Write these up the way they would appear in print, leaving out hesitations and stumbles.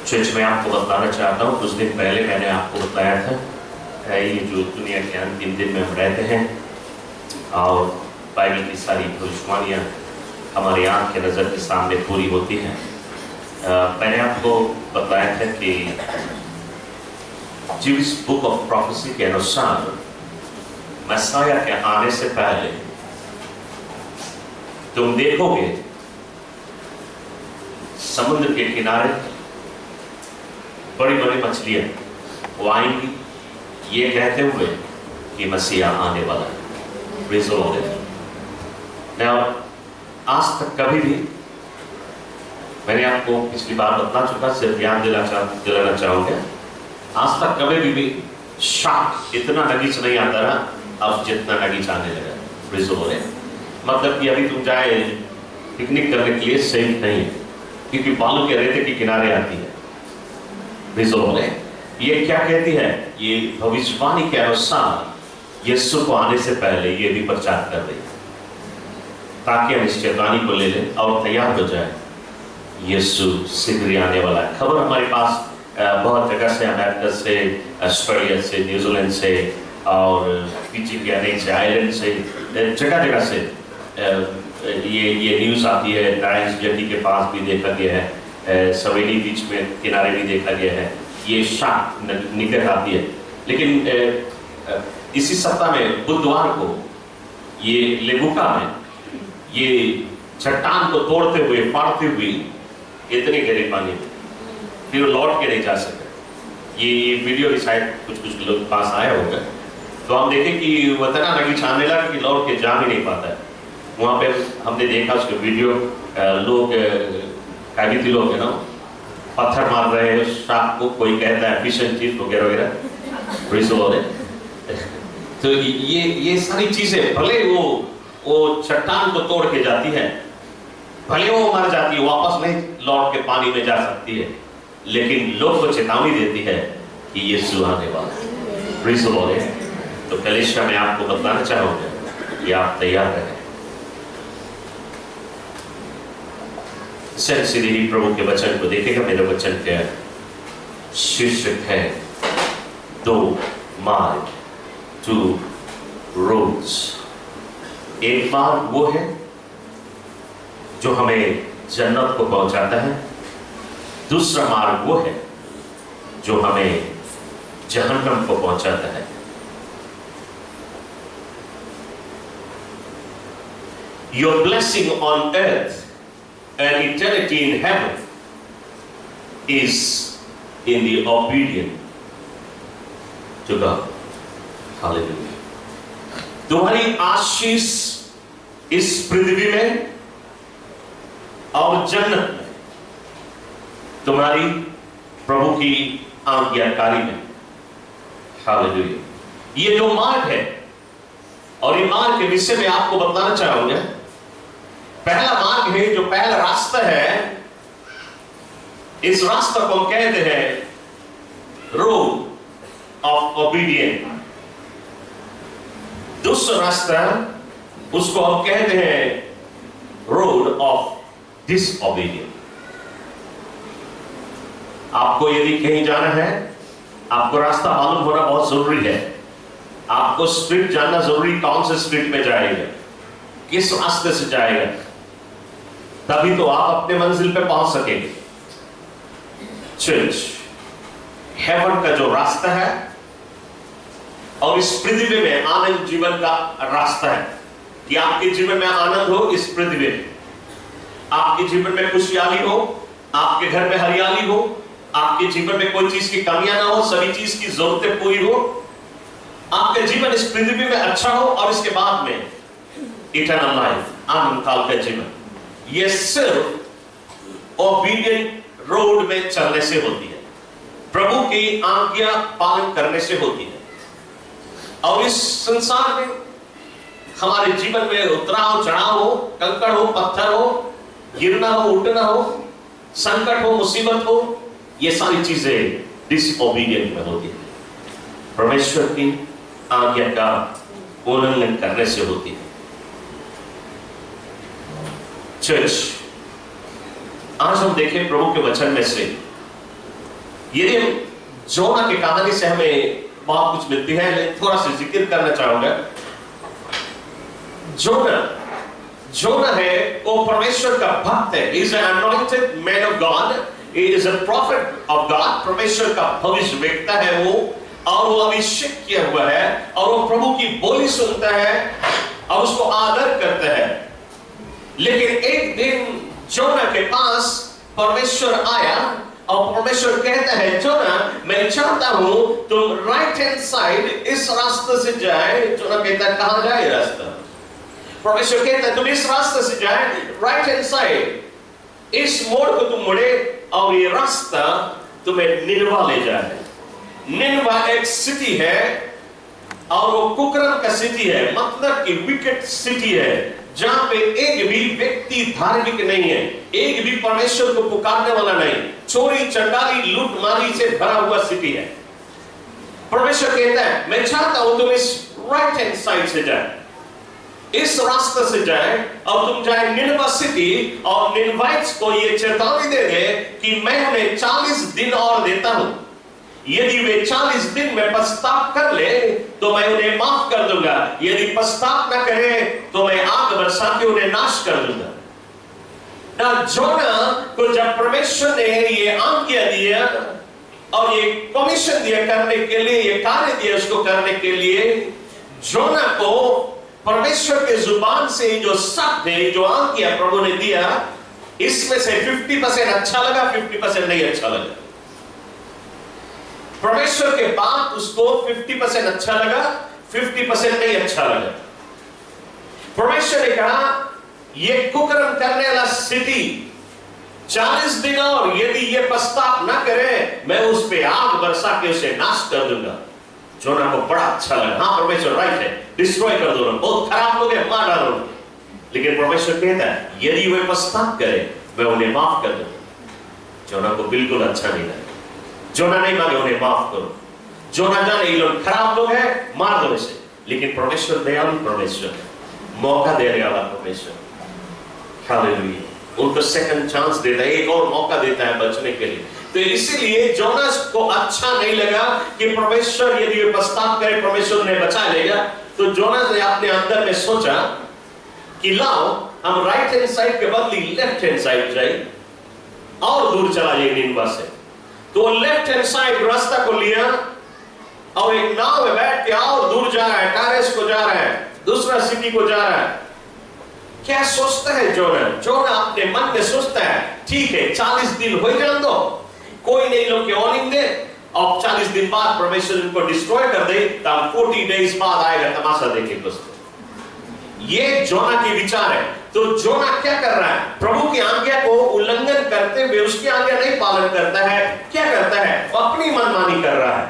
Church में आपको बताना चाहता हूँ, कुछ दिन पहले मैंने आपको बताया था ये जो दुनिया के अंतिम दिन में हम रहते हैं और बाइबल की सारी भविष्यवाणियाँ हमारी आँख के नज़र के सामने पूरी होती हैं। मैंने आपको बताया था कि जीविस बुक ऑफ प्रोफेसी के अनुसार मसीहा के आने से पहले तुम देखोगे समुद्र के किनारे बड़ी बड़ी मछलियां वो आएंगी, ये कहते हुए कि मसीहा आने वाला है। आज तक कभी भी, मैंने आपको पिछली बार बता चुका, सिर्फ ध्यान दिलाना चाहूंगा, आज तक कभी भी शार्क इतना नगीच नहीं आता रहा अब जितना नगीच आने लगा। मतलब कि अभी तुम जाए पिकनिक करने के लिए सही नहीं है, क्योंकि बालू के रेते के किनारे आती है। ये क्या कहती है? ये भविष्यवाणी के अनुसार यीशु को आने से पहले ये भी प्रचार कर रही है, ताकि हम इस चेतावनी को ले लें और तैयार हो जाए। यीशु शीघ्र ही आने वाला है। खबर हमारे पास बहुत जगह से, अमेरिका से, ऑस्ट्रेलिया से, न्यूजीलैंड से और पीछे के अनेक से आइलैंड से, जगह जगह से ये न्यूज़ आती है। टाइम्स जेटी के पास भी देखा गया है, सवेली बीच में किनारे भी देखा गया है, ये शार्क निकल आती है। लेकिन इसी सप्ताह में बुधवार को ये लेबुका में ये चट्टान को तोड़ते हुए, फाड़ते हुए इतने गहरे पानी में फिर लौट के नहीं जा सके। ये वीडियो भी शायद कुछ लोग पास आया होगा, तो हम देखें कि वतना नगी छाने लगा कि लौट के जा भी नहीं पाता है। वहाँ पे हमने देखा उसके वीडियो, लोग कागती लोग है ना, पत्थर मार रहे हैं शार्क को, कोई कहता है फिश एंड चिप्स वगैरह वगैरह। तो ये सारी चीजें, भले वो चट्टान को तोड़ के जाती है, भले वो मर जाती है, वापस नहीं लौट के पानी में जा सकती है, लेकिन लोग को चेतावनी देती है कि यीशु आने वाला है। तो कलीसिया में आपको बताना चाहूंगा कि आप तैयार रहें। सीधे ही प्रभु के वचन को देखेगा। मेरे वचन के शीर्षक है 2 मार्ग, 2 रोड्स। एक मार्ग वो है जो हमें जन्नत को पहुंचाता है, दूसरा मार्ग वो है जो हमें जहन्नम को पहुंचाता है। Your blessing on earth and eternity in heaven is in the obedience to God. Hallelujah. तुम्हारी आशीष इस पृथ्वी में और जन्नत में, तुम्हारी प्रभु की आज्ञाकारी में। हालेलुया। ये जो मार्ग है, और ये मार्ग के विषय में आपको बताना चाहूंगा। पहला मार्ग है, जो पहला रास्ता है, इस रास्ता को हम कहते हैं रोड ऑफ ओबीडियंस। दूसरा रास्ता उसको हम कहते हैं रोड ऑफ डिसओबीडियंस। आपको यदि कहीं जाना है, आपको रास्ता मालूम होना बहुत जरूरी है। आपको स्ट्रीट जानना जरूरी, कौन से स्ट्रीट में जाएगा, किस रास्ते से जाएगा, तभी तो आप अपने मंजिल पे पहुंच सकेंगे। चर्च हेवन का जो रास्ता है और इस पृथ्वी में आनंद जीवन का रास्ता है, कि आपके जीवन में आनंद हो, इस पृथ्वी में आपके जीवन में खुशहाली हो, आपके घर में हरियाली हो, आपके जीवन में कोई चीज की कमियां ना हो, सभी चीज की जरूरतें पूरी हो, आपका जीवन इस पृथ्वी में अच्छा हो, और इसके बाद में इटर्नल लाइफ, आनंद काल का जीवन। ये सिर्फ ओबीडियंट रोड में चलने से होती है, प्रभु की आज्ञा पालन करने से होती है। और इस संसार में हमारे जीवन में उतराव चढ़ाव हो, कंकड़ हो, पत्थर हो, गिरना हो, उठना हो, संकट हो, मुसीबत हो, ये सारी चीजें डिसओबीडियंट में होती है, परमेश्वर की आज्ञा का उल्लंघन करने से होती है। चर्च, आज हम देखें प्रभु के वचन में से यदि हम जोना की कहानी से हमें बहुत कुछ मिलती है, लेकिन थोड़ा सा जिक्र करना चाहूंगा। जोना है वो परमेश्वर का भक्त है। He is an anointed man of God. He is a prophet of God. परमेश्वर का भविष्यवक्ता है वो, और वो अभिषेक किया हुआ है, और वो प्रभु की बोली सुनता है और उसको आदर करता है। लेकिन एक दिन जोना के पास परमेश्वर आया और परमेश्वर कहता है, जोना मैं चाहता हूं तुम राइट हैंड साइड इस रास्ते से जाए। जोना कहता है कहां जाए रास्ता? परमेश्वर कहता है तुम इस रास्ते से जाए, राइट हैंड साइड, इस मोड़ को तुम मुड़े और ये रास्ता तुम्हें निनवा ले जाए। निनवा एक सिटी है और वो कुकर्म का सिटी है, मतलब कि विकेट सिटी है, जहां पे एक भी व्यक्ति धार्मिक नहीं है, एक भी परमेश्वर को पुकारने वाला नहीं, चोरी चंडाली लूटमारी से भरा हुआ सिटी है। परमेश्वर कहता है मैं चाहता हूं तुम इस राइट हैंड साइड से जाए, इस रास्ते से जाए और तुम जाए निनवा सिटी, और निनवाइट्स को ये चेतावनी दे दे कि मैं उन्हें 40 दिन और देता हूं। यदि वे 40 दिन में पश्चाताप कर ले तो मैं उन्हें माफ कर दूंगा, यदि पश्चाताप न करे तो मैं आग बरसा के उन्हें नाश कर दूंगा। जोना को जब परमेश्वर ने ये आज्ञा दिया और ये कमीशन दिया करने के लिए, ये कार्य दिया उसको करने के लिए, जोना को परमेश्वर के जुबान से जो शब्द है, जो आज्ञा प्रभु ने दिया, इसमें से 50% अच्छा लगा, 50% नहीं अच्छा लगा। परमेश्वर के बाद उसको 50% अच्छा लगा, 50% नहीं अच्छा लगा। परमेश्वर ने कहा ये कुकर्म करने वाला सिटी 40 दिन और यदि ये पश्चाताप न करे मैं उस पे आग बरसा के उसे नाश कर दूंगा। जोना को बड़ा अच्छा लगा, हाँ परमेश्वर राइट है, डिस्ट्रॉय कर दो, बहुत खराब लोग हैं, मार डालो। लेकिन परमेश्वर कहता है यदि वे पश्चाताप करे मैं उन्हें माफ कर दूंगा। जोना को बिल्कुल अच्छा नहीं लगा। जोना नहीं मांगे उन्हें माफ करो। जोना जाने ये लोग खराब लोग हैं, मार दो इसे। लेकिन परमेश्वर दयालु परमेश्वर, मौका देने वाला परमेश्वर, हालेलुया, उनको सेकंड चांस देता है, एक और मौका देता है बचने के लिए। तो इसीलिए जोनास को अच्छा नहीं लगा कि परमेश्वर यदि वे पश्चाताप करे परमेश्वर उन्हें बचा लेगा। तो जोनास ने अपने अंदर में सोचा कि लाओ हम राइट हैंड साइड के बदले लेफ्ट हैंड साइड जाए और दूर चला जाए निनवा से। तो लेफ्ट हैंड साइड रास्ता को लिया और एक नाव में बैठ के और दूर जा रहा है, टारेस को जा रहा है, दूसरा सिटी को जा रहा है। क्या सोचता है जोना? जोना अपने मन में सोचता है ठीक है 40 दिन हो जाने दो, कोई नहीं लोग के वार्निंग दे, और 40 दिन बाद परमेश्वर इनको डिस्ट्रॉय कर दे, तब 40 डेज बाद आएगा तमाशा देखेंगे दोस्तों। ये जोना के विचार है। तो जोना क्या कर रहा है? प्रभु की आज्ञा को उल्लंघन करते हुए उसकी आज्ञा नहीं पालन करता है। क्या करता है? वो अपनी मनमानी कर रहा है,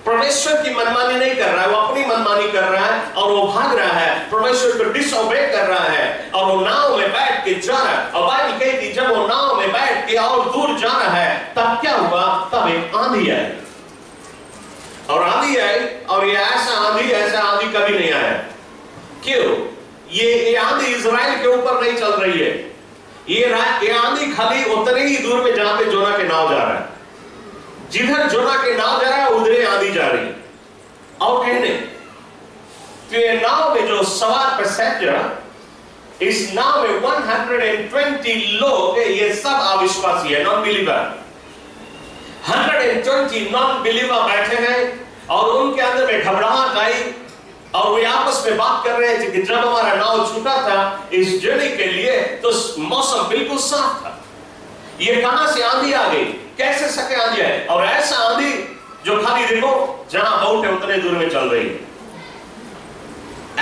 परमेश्वर की मनमानी नहीं कर रहा है, वो अपनी मनमानी कर रहा है और वो भाग रहा है, परमेश्वर को डिसओबे कर रहा है और वो नाव में बैठ के जा रहा है। और बाइबल कहती जब वो नाव में बैठ के और दूर जा रहा है तब क्या हुआ? तब एक आंधी आई, और आंधी आई, और ये ऐसा आंधी कभी नहीं आया। क्यों? ये आंधी इजराइल के ऊपर नहीं चल रही है, ये आंधी खाली उतने ही दूर में जहां पे जोना के नाव जा रहा है। जिधर जोना के नाव जा रहा है उधर आंधी जा रही है। और कहने तो ये नाव में जो सवार पैसेंजर, इस नाव में 120 लोग, ये सब अविश्वासी है, नॉन बिलीवर। 120 नॉन बिलीवर बैठे हैं और उनके अंदर में घबराहट आई और वे आपस में बात कर रहे थे कि जब हमारा नाव छूटा था इस जर्नी के लिए तो मौसम बिल्कुल साफ था, ये कहां से आंधी आ गई? कैसे सके आंधी आए? और ऐसा आंधी जो खाली देखो जहां बोट है उतने दूर में चल रही है,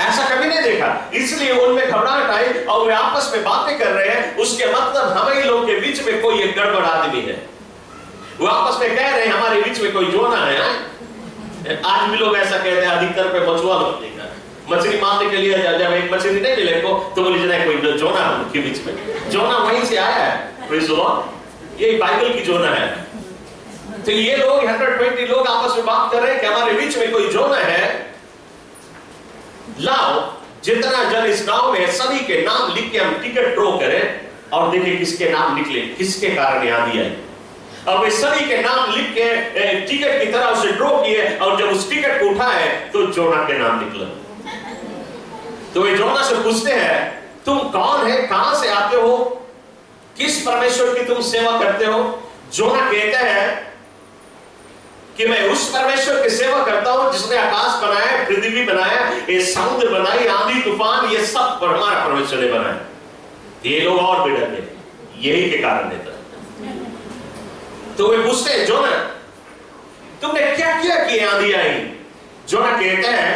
ऐसा कभी नहीं देखा। इसलिए उनमें घबराहट आई और वे आपस में बातें कर रहे हैं। उसके मतलब हमें लोग के बीच में कोई एक गड़बड़ आदमी है। वो आपस में कह रहे हैं हमारे बीच में कोई जोना है। आज भी लोग ऐसा कहते हैं, अधिकतर पे मछुआ लोग देखा, मछली मारने के लिए जब एक मछली नहीं मिले को तो बोले जना कोई जोना है उनके बीच में। जोना वहीं से आया है, प्रेज़ द लॉर्ड, ये बाइबल की जोना है। तो ये लोग 120 लोग आपस में बात कर रहे हैं कि हमारे बीच में कोई जोना है, लाओ जितना जन इस नाव में सभी के नाम लिख के हम टिकट ड्रॉ करें और देखें किसके नाम निकले, किसके कारण आंधी आई। और वे सभी के नाम लिख के टिकट की तरह उसे ड्रॉ किए, और जब उस टिकट को उठाए तो जोना के नाम निकला। तो वे जोना से पूछते हैं, तुम कौन है, कहां से आते हो, किस परमेश्वर की तुम सेवा करते हो? जोना कहता है कि मैं उस परमेश्वर की सेवा करता हूं जिसने आकाश बनाया, पृथ्वी बनाया, ये समुद्र बनाई, आंधी तूफान, ये सब हमारा परमेश्वर ने बनाया। ये लोग और भी डरते, यही के कारण देता। तो वे पूछते हैं, जोना तुमने क्या किया कि आंधी आई? जोना कहता है,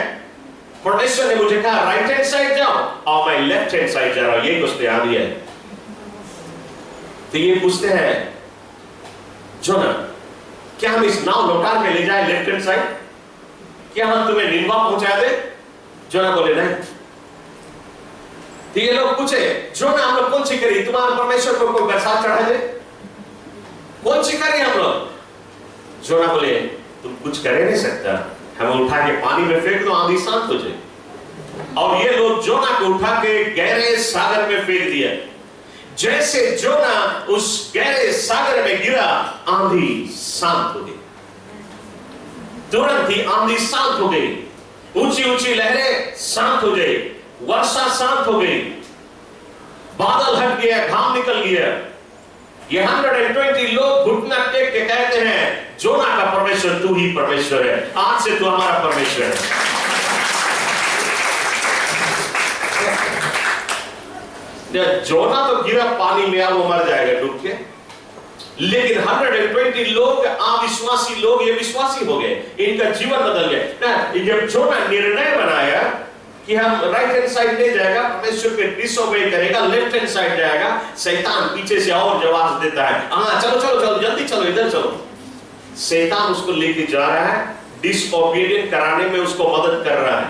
परमेश्वर ने मुझे कहा राइट हैंड साइड जाओ, और मैं लेफ्ट हैंड साइड जा रहा हूं, यही कुछ आंधी आई। तो ये पूछते हैं, जोना क्या हम इस नाव लौटा के ले जाए लेफ्ट हैंड साइड? क्या हम तुम्हें निन्वा पहुंचा दे? जोना बोले नहीं। तो ये लोग पूछे, जोना हम लोग कौन सी करी, तुम्हारे परमेश्वर को कोई बरसात चढ़ा दे, कौन सी करी हम लोग? जोना बोले, तुम कुछ कर नहीं सकता, हमें उठा के पानी में फेंक दो, आंधी शांत हो जाए। और ये लोग जोना को उठा के गहरे सागर में फेंक दिया। जैसे जोना उस गहरे सागर में गिरा, आंधी शांत हो गई, तुरंत ही आंधी शांत हो गई, ऊंची ऊंची लहरें शांत हो गई, वर्षा शांत हो गई, बादल हट गया, घाम निकल गया। ये 120 लोग घुटना टेक के कहते हैं, जोना का परमेश्वर तू ही परमेश्वर है, आज से तू हमारा परमेश्वर है। जोना तो गिरा पानी में, अब वो मर जाएगा डूब के, लेकिन 120 लोग अविश्वासी लोग ये विश्वासी हो गए, इनका जीवन बदल गया। जब जोना निर्णय बनाया कि हम राइट हैंड साइड ले जाएगा, परमेश्वर पे डिसोबे करेगा, लेफ्ट हैंड साइड जाएगा, शैतान पीछे से और जवाब देता है, हाँ चलो चलो चलो जल्दी चलो, इधर चलो। शैतान उसको लेके जा रहा है, डिसओबीडिएंट कराने में उसको मदद कर रहा है,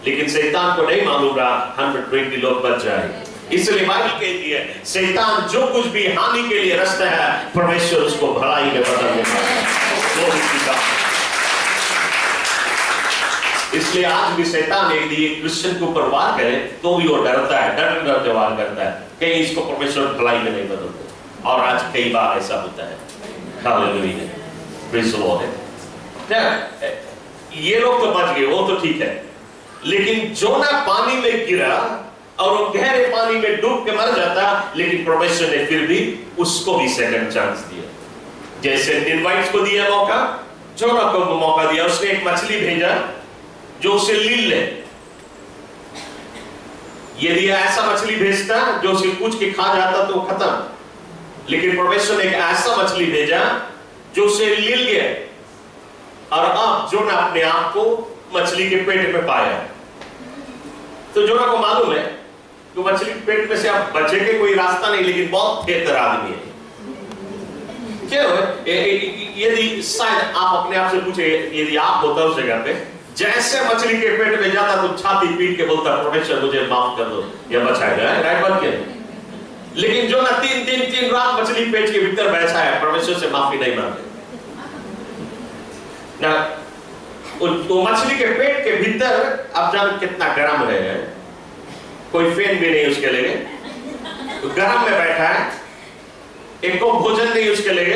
लेकिन शैतान को नहीं मालूम रहा 120 लोग बच जाएंगे। इसलिए बाइबल कहती है, शैतान जो कुछ भी हानि के लिए रचता है, परमेश्वर उसको भलाई में बदल देता है। इसलिए आज भी शैतान यदि एक क्रिश्चियन के ऊपर वार करे तो भी वो डरता है, डर डर वार करता है, कहीं इसको परमेश्वर भलाई में नहीं बदलते। और आज कई बार ऐसा होता है। Hallelujah, praise the Lord. ये लोग तो बच गए, वो तो ठीक है, लेकिन जोना पानी में गिरा और वो गहरे पानी में डूब के मर जाता, लेकिन परमेश्वर ने फिर भी उसको भी सेकंड चांस दिया। जैसे निनवाइट्स को दिया मौका, जोना को मौका दिया, उसने एक मछली भेजा जो उसे लील ले। यदि ऐसा मछली भेजता जो उसे पूछ के खा जाता तो खत्म, लेकिन परमेश्वर ने एक ऐसा मछली भेजा जो उसे लील गया, और अब जोना अपने आप को मछली के पेट में पाया। तो जोना को मालूम है कि मछली के पेट में से आप बचे के कोई रास्ता नहीं, लेकिन बहुत बेहतर आदमी है। क्या यदि शायद आप अपने आप से पूछे, यदि आप होता उस जगह पे, जैसे मछली के पेट में जाता तो छाती पीट के बोलता, परमेश्वर मुझे माफ कर दो या बचा गया, राइट बात क्या? लेकिन जो ना तीन रात मछली पेट के भीतर बैठा है, परमेश्वर से माफी नहीं मांगे ना। वो मछली के पेट के भीतर आप जान कितना गर्म है, कोई फैन भी नहीं उसके लिए, तो गर्म में बैठा है, एक को भोजन नहीं उसके लिए,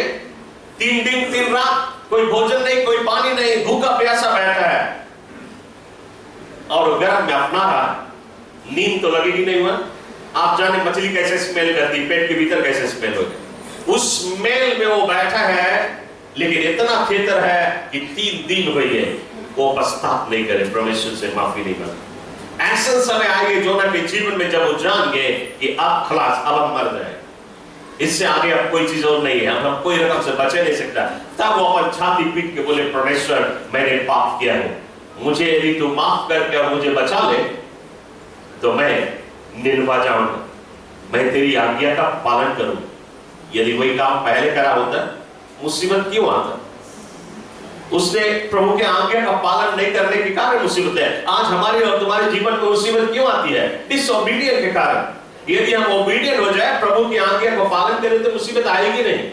3 दिन 3 रात कोई भोजन नहीं, कोई पानी नहीं, भूखा प्यासा बैठा है, और गर्म में अपना रहा, नींद तो लगेगी नहीं हुआ। आप जाने मछली कैसे स्मेल करती, पेट के भीतर कैसे स्मेल होगी, उस स्मेल में वो बैठा है, लेकिन इतना खेतर है कि 3 दिन हुए है, वो पश्चाताप नहीं करे, परमेश्वर से माफी नहीं मांगे। ऐसा समय आएगा जोना के जीवन में जब वो जान गए कि अब खलास, अब हम मर जाए, इससे आगे अब कोई चीज और नहीं है, हम कोई रकम से बचे नहीं सकता, तब वो अपन छाती पीट के बोले, परमेश्वर मैंने पाप किया है, मुझे यदि तू माफ करके और मुझे बचा ले तो मैं निन्वा जाऊंगा, मैं तेरी आज्ञा का पालन करूं। यदि वही काम पहले करा होता, मुसीबत क्यों आता? उसने प्रभु के आज्ञा का पालन नहीं करने के कारण मुसीबत है। आज हमारे और तुम्हारे जीवन में मुसीबत क्यों आती है? डिसओबीडिएंस के कारण। यदि हम ओबीडिएंट हो जाए, प्रभु की आज्ञा को पालन करें, तो मुसीबत आएगी नहीं।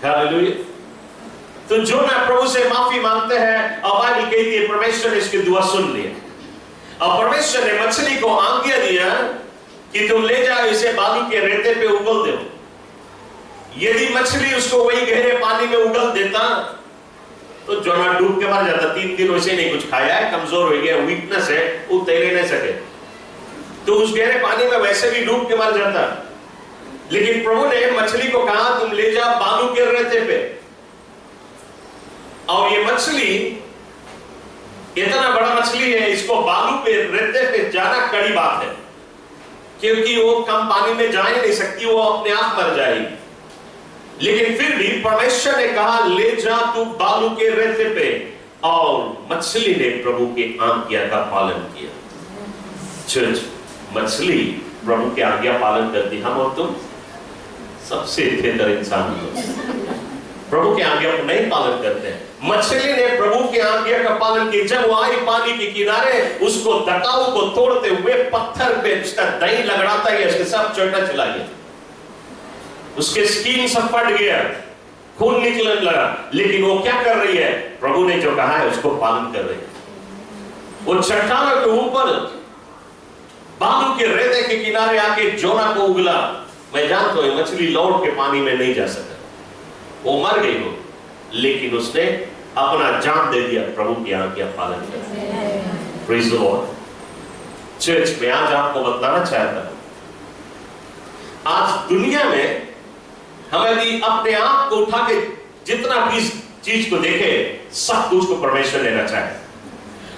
हालेलुया। तो जो ना प्रभु से माफी मांगते हैं, और बाइबल कहती है परमेश्वर ने इसकी दुआ सुन ली, और परमेश्वर ने मछली को आज्ञा दिया कि तुम ले जाओ इसे बालू के रेते पे उबल दो। यदि मछली उसको वही गहरे पानी में उगल देता तो जोना डूब के मर जाता। 3 दिन वैसे नहीं कुछ खाया है, कमजोर हो गया, वीकनेस है, वो तैर नहीं सके, तो उस गहरे पानी में वैसे भी डूब के मर जाता। लेकिन प्रभु ने मछली को कहा तुम ले जा बालू के रेते पे, और ये मछली इतना बड़ा मछली है, इसको बालू पे रेते पे जाना कड़ी बात है, क्योंकि वो कम पानी में जा ही नहीं सकती, वो अपने आप मर जाएगी। लेकिन फिर भी परमेश्वर ने कहा ले जा तू बालू के रेते पे, और मछली ने प्रभु के आज्ञा का पालन किया। चर्च, मछली प्रभु के आज्ञा पालन करती, हम और तुम सबसे बेहतर इंसान प्रभु के आज्ञा को नहीं पालन करते हैं। मछली ने प्रभु के आज्ञा का पालन किया। जब वो आई पानी के किनारे, उसको दकाऊ को तोड़ते हुए पत्थर पे उसका दही लगड़ाता गया, उसके सब चोटा चला गया, उसके स्किन सब फट गया, खून निकलने लगा। लेकिन वो क्या कर रही है? प्रभु ने जो कहा है उसको पालन कर रही है। वो चट्टानों के ऊपर बालू के रेते के किनारे आके जोना को उगला। मैं जानता हूं मछली लौट के पानी में नहीं जा सका, वो मर गई हो, लेकिन उसने अपना जान दे दिया प्रभु की आज्ञा पालन कर। Praise the Lord. चर्च में आज आपको बताना चाहता हूं, आज दुनिया में हम यदि अपने आप को उठा के जितना भी चीज को देखे, सब कुछ को परमेश्वर ने रचा है,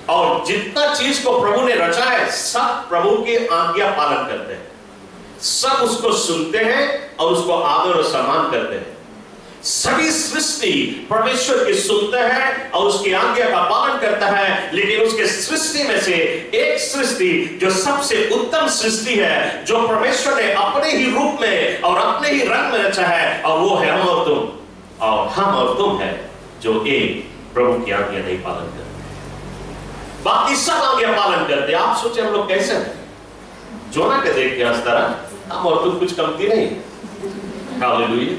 और जितना चीज को प्रभु ने रचा है सब प्रभु की आज्ञा पालन करते हैं, सब उसको सुनते हैं और उसको आदर और सम्मान करते हैं। सभी सृष्टि परमेश्वर की सुनते हैं और उसकी आज्ञा का पालन करता है। लेकिन उसके सृष्टि में से एक सृष्टि जो सबसे उत्तम सृष्टि है, जो परमेश्वर ने अपने ही रूप में और अपने ही रंग में रचा है, और वो है हम और तुम। और हम और तुम है जो एक प्रभु की आज्ञा नहीं पालन करते, बाकी सब आज्ञा पालन करते। आप सोचे हम लोग कैसे हैं? जोना के देख के इस तरह हम और तुम कुछ कमती नहीं। Hallelujah,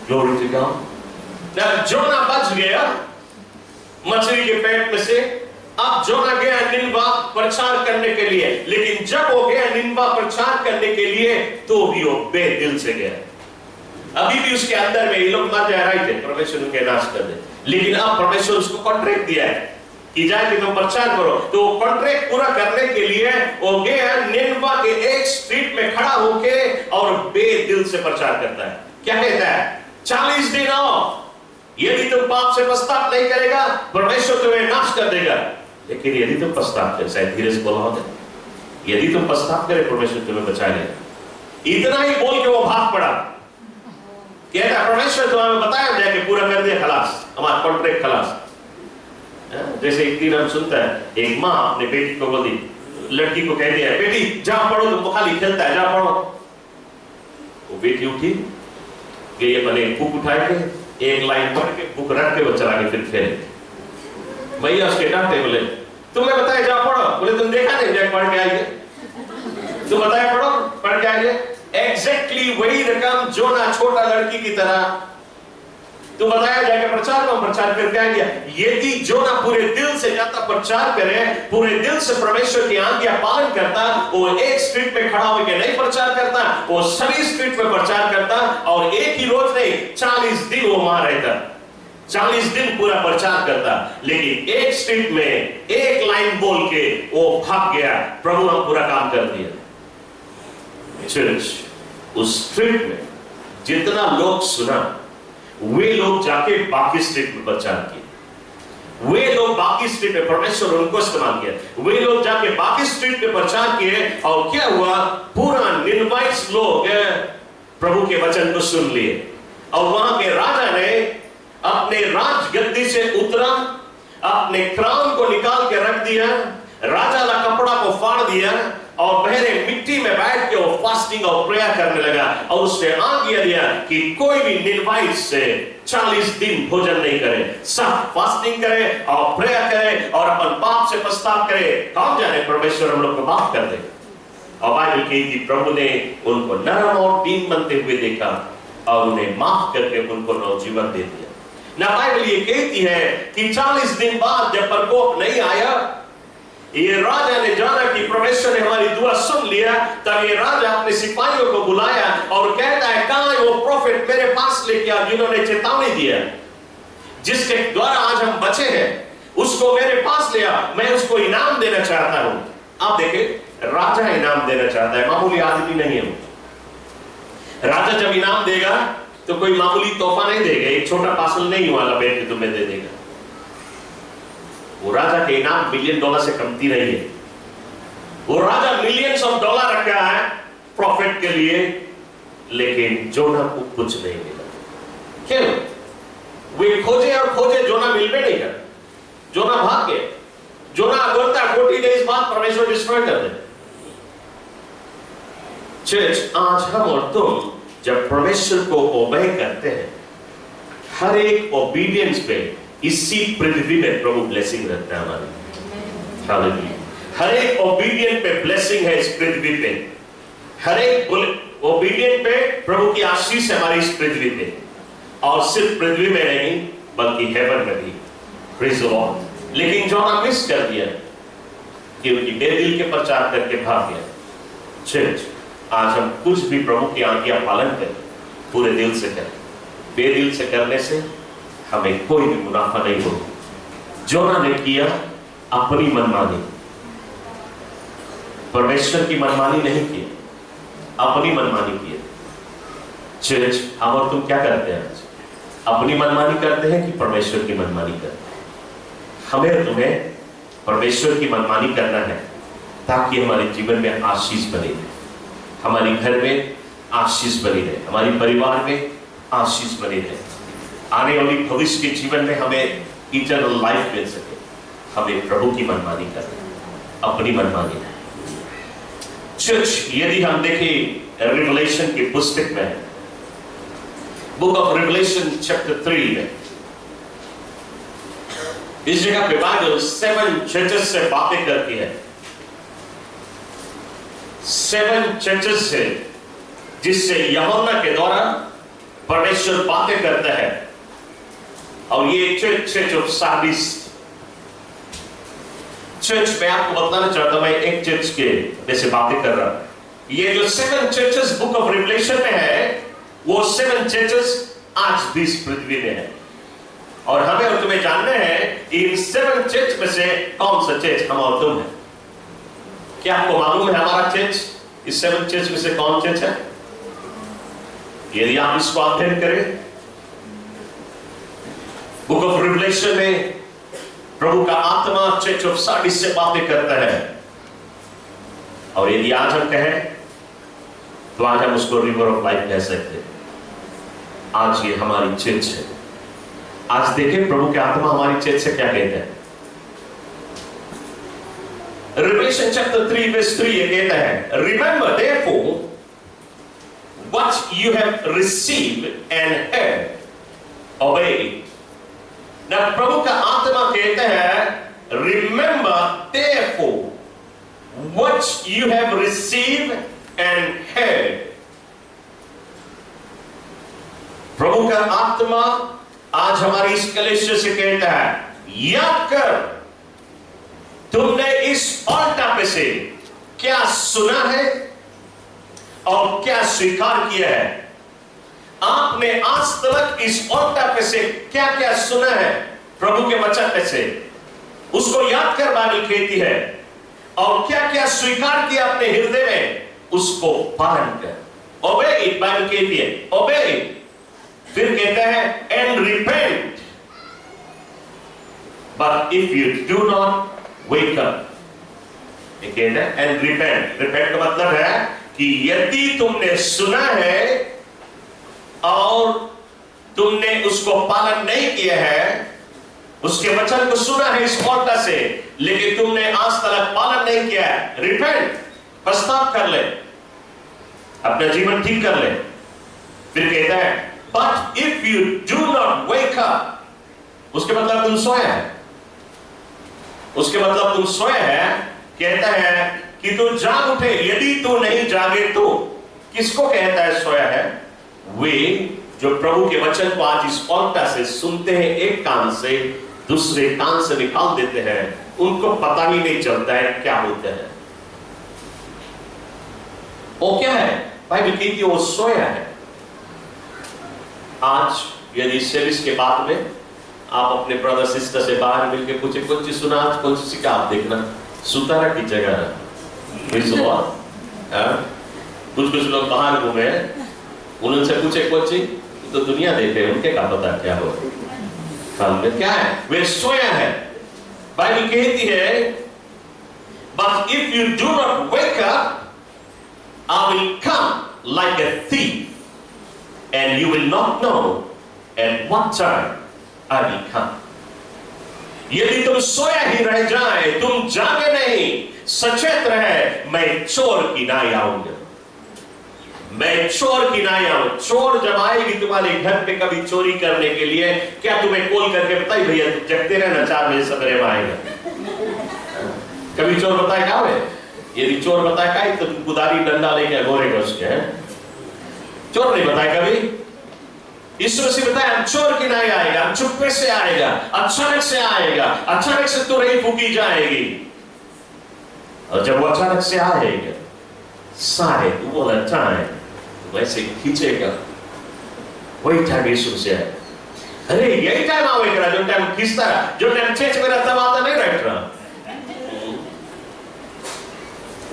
glory to God. Jonah बच गया मछली के पेट में से। अब जोना गया निनवा प्रचार करने के लिए, लेकिन जब वो गया निनवा प्रचार करने के लिए तो भी वो बेदिल से गया। अभी भी उसके अंदर में ये लोग मर जा रहे थे, परमेश्वर उनके नाश कर दे, लेकिन अब परमेश्वर उसको कॉन्ट्रैक्ट दिया है कि जाके तुम प्रचार करो। तो कॉन्ट्रैक्ट पूरा करने के लिए वो गया निनवा के एक स्ट्रीट में खड़ा होके और बेदिल से प्रचार करता है। क्या कहता है? 40 दिन आओ, यदि तुम पाप से पश्चाताप नहीं करेगा परमेश्वर तुम्हें नाश कर देगा। लेकिन यदि तुम पश्चाताप करे, शायद धीरे से बोला होता, यदि तुम पश्चाताप करे परमेश्वर तुम्हें बचा लेगा। इतना ही बोल के वो भाग पड़ा। कहता परमेश्वर तुम्हें बताया जाके पूरा कर दिया, खलास, हमारा कॉन्ट्रैक्ट खलास। जैसे एक दिन हम सुनता है, एक माँ अपने बेटी को बोली, लड़की को कहती है बेटी जा पढ़ो, तुमको खाली खेलता है, जा पढ़ो। वो बेटी उठी गई, अपने बुक उठाए के एक लाइन पढ़ के बुक रख के वो चला के फिर खेले। भैया उसके डांटे, बोले तुम्हें बताया जा पढ़ो, बोले तुम देखा नहीं जाके पढ़ के आइए, तुम बताया पढ़ो पढ़ के आइए। एग्जैक्टली वही रकम जोना छोटा लड़की की तरह तो बताया जाएगा प्रचार को, प्रचार करके आ गया। यदि जोना पूरे दिल से जाता प्रचार करे, पूरे दिल से परमेश्वर की आज्ञा पालन करता, वो एक स्ट्रीट पे खड़ा होकर नहीं प्रचार करता, वो सभी स्ट्रीट पे प्रचार करता, और एक ही रोज नहीं 40 दिन वो वहां रहता, 40 दिन पूरा प्रचार करता। लेकिन एक स्ट्रीट में एक लाइन बोल के वो भाग गया, प्रभु हम पूरा काम कर दिया। चर्च, उस स्ट्रीट में जितना लोग सुना, वे लोग जाके बाकी स्ट्रीट में प्रचार किए। वे लोग बाकी स्ट्रीट में, परमेश्वर उनको इस्तेमाल किया, वे लोग जाके बाकी स्ट्रीट में प्रचार किए, और क्या हुआ? पूरा निनवाइट्स लोग प्रभु के वचन को सुन लिए, और वहां के राजा ने अपने राज गद्दी से उतरा, अपने क्राउन को निकाल के रख दिया, राजा का कपड़ा को फाड़ दिया, और बहरे मिट्टी में बैठ के वो फास्टिंग और प्रेयर करने लगा। और उसने आज्ञा दिया कि कोई भी निनवाइट से 40 दिन भोजन नहीं करे, सब फास्टिंग करे और प्रेयर करे और अपन पाप से पश्चाताप करे। कौन जाने परमेश्वर हम लोग को माफ कर दे। और बाइबल कहती है प्रभु ने उनको नरम और दीन बनते हुए देखा और उन्हें माफ करके उनको नवजीवन दे दिया। ना बाइबल ये कहती है कि 40 दिन बाद जब प्रकोप नहीं आया, ये राजा ने जाना कि परमेश्वर ने हमारी दुआ सुन लिया, तब ये राजा अपने सिपाहियों को बुलाया और कहता है, कहां है वो प्रोफेट मेरे पास लेके आओ जिन्होंने चेतावनी दिया, जिसके द्वारा आज हम बचे हैं, उसको मेरे पास ले आओ, मैं उसको इनाम देना चाहता हूं। आप देखें, राजा इनाम देना चाहता है, मामूली आदमी नहीं है। राजा जब इनाम देगा तो कोई मामूली तोहफा नहीं देगा, एक छोटा पार्सल नहीं वाला बैठ के तुम्हें दे देगा। वो राजा के इनाम $1 मिलियन से कमती नहीं है। वो राजा $मिलियंस रखा है प्रॉफिट के लिए, लेकिन जोना को कुछ नहीं मिला। क्यों? वे खोजे और खोजे, जोना मिल भी नहीं कर, जोना भाग गया। जोना बोलता 40 डेज बाद परमेश्वर डिस्ट्रॉय कर दे। चर्च, आज हम और तुम जब परमेश्वर को ओबे करते हैं, हर एक ओबीडियंस पे इसी पृथ्वी में प्रभु ब्लेसिंग रहता है हमारी। हालेलुया। हर एक ओबीडियंट पे ब्लेसिंग है इस पृथ्वी पे, हर एक ओबीडियंट पे प्रभु की आशीष है हमारी इस पृथ्वी पे, और सिर्फ पृथ्वी में नहीं बल्कि हेवन में भी। Praise the Lord. लेकिन जोना मिस कर दिया क्योंकि बेदिल के प्रचार करके भाग गया। चर्च, आज हम कुछ भी प्रभु की आज्ञा पालन करें, पूरे दिल से करें। बेदिल से करने से हमें कोई भी मुनाफा नहीं होगा। जोना ने किया अपनी मनमानी, परमेश्वर की मनमानी नहीं की, अपनी मनमानी की। चर्च, हम और तुम क्या करते हैं आज? अपनी मनमानी करते हैं कि परमेश्वर की मनमानी करते हैं? हमें और तुम्हें परमेश्वर की मनमानी करना है ताकि हमारे जीवन में आशीष बनी रहे, हमारे घर में आशीष बनी रहे, हमारे परिवार में आशीष बनी रहे, आने वाली भविष्य के जीवन में हमें इटर्नल लाइफ मिल सके। हमें प्रभु की मनमानी करना, अपनी मनमानी नहीं। चर्च, यदि हम देखें रिवलेशन की पुस्तक में, बुक ऑफ रिवलेशन चैप्टर 3 में, इस जगह पे बाइबल 7 चर्चेस से बातें करती है। 7 चर्चेस से जिससे यूहन्ना के द्वारा परमेश्वर बातें करता है। और ये चर्च ऑफ सार्डिस, चर्च में आपको बताना चाहता हूं, मैं एक चर्च के जैसे बातें कर रहा हूं। ये जो 7 चर्चेस बुक ऑफ रिवलेशन में है, वो 7 चर्चेस आज भी इस पृथ्वी में है। और हमें और तुम्हें जानना है इन 7 चर्च में से कौन सा चर्च हम और तुम है। क्या आपको मालूम है हमारा चर्च इस 7 चर्च में से कौन चर्च है? यदि आप इसको अध्ययन करें, बुक ऑफ रिवलेशन में प्रभु का आत्मा चर्च ऑफ सार्डिस से बातें करता है। और यदि आज हम कहें तो आज हम उसको रिवर ऑफ लाइफ कह सकते हैं। आज ये हमारी चर्च है। आज देखें प्रभु के आत्मा हमारी चर्च से क्या कहता है। रिवलेशन चैप्टर 3 वर्स 3 ये कहता है, remember therefore what you have received and heard, obey it. ना प्रभु का आत्मा कहता है, remember therefore what you have received and heard. प्रभु का आत्मा आज हमारी इस कलीसिया से कहता है, याद कर तुमने इस ऑल्टर पे से क्या सुना है और क्या स्वीकार किया है। आपने आज तक इस ऑल्टर पे से क्या क्या सुना है प्रभु के वचन पे से, उसको याद कर बाइबल कहती है, और क्या क्या स्वीकार किया अपने हृदय में, उसको पालन कर। ओबे इट, बाइबल कहती है ओबे इट। फिर कहता है and repent, but if you do not wake up. ये कहता है एंड रिपेंट। रिपेंट का मतलब है कि यदि तुमने सुना है और तुमने उसको पालन नहीं किया है, उसके वचन को सुना है इस ऑल्टर से, लेकिन तुमने आज तक पालन नहीं किया है, रिपेंट, पश्चाताप कर ले, अपना जीवन ठीक कर ले। फिर कहता है but if you do not wake up, उसके मतलब तुम सोए है, उसके मतलब तुम सोए है। कहता है कि तू जाग उठे, यदि तू नहीं जागे तो। किसको कहता है सोया है? वे जो प्रभु के वचन को आज इस ऑल्टर से सुनते हैं एक कान से, दूसरे कान से निकाल देते हैं, उनको पता ही नहीं चलता है क्या होता है। वो क्या है? बाइबल कहती है वो सोया है। आज यदि सर्विस के बाद में आप अपने ब्रदर सिस्टर से बाहर मिलकर पूछे कौन सी सुना, आज कौन सी सीखा, आप देखना सुतारा की जगह कुछ लोग बाहर घूमे, उनसे पूछे कौन सी, तो दुनिया देखे, उनके का पता क्या हो में क्या है, वे सोया है। बाइबल कहती है but if you do not wake up I will come like a thief and you will not know at what time I will come। यदि तुम सोया ही रह जाए, तुम जागे नहीं, सचेत रहे, मैं चोर की नाई आऊंगा, मैं चोर की नाई आऊं। चोर जब आएगी तुम्हारे घर पे कभी चोरी करने के लिए, क्या तुम्हें कॉल करके बताई भैया तुम जगते रहना 4 बजे सवेरे में आएगा? कभी चोर बताए क्या है? यदि चोर बताए क्या तो कुदारी डंडा लेके गोरेगा उसके। चोर नहीं बताए कभी। यीशु मसीह बताया चोर की नाई आएगा, चुप्पे से आएगा, अचानक से आएगा, अचानक से तो रही फूकी जाएगी। और जब वो अचानक से आएगा सारे वो टाइम वैसे खींचेगा, वही टाइम यीशु से है। अरे यही टाइम आवेगा जो टाइम खींचता है, जो टाइम चेच में रहता आता नहीं रह रहा,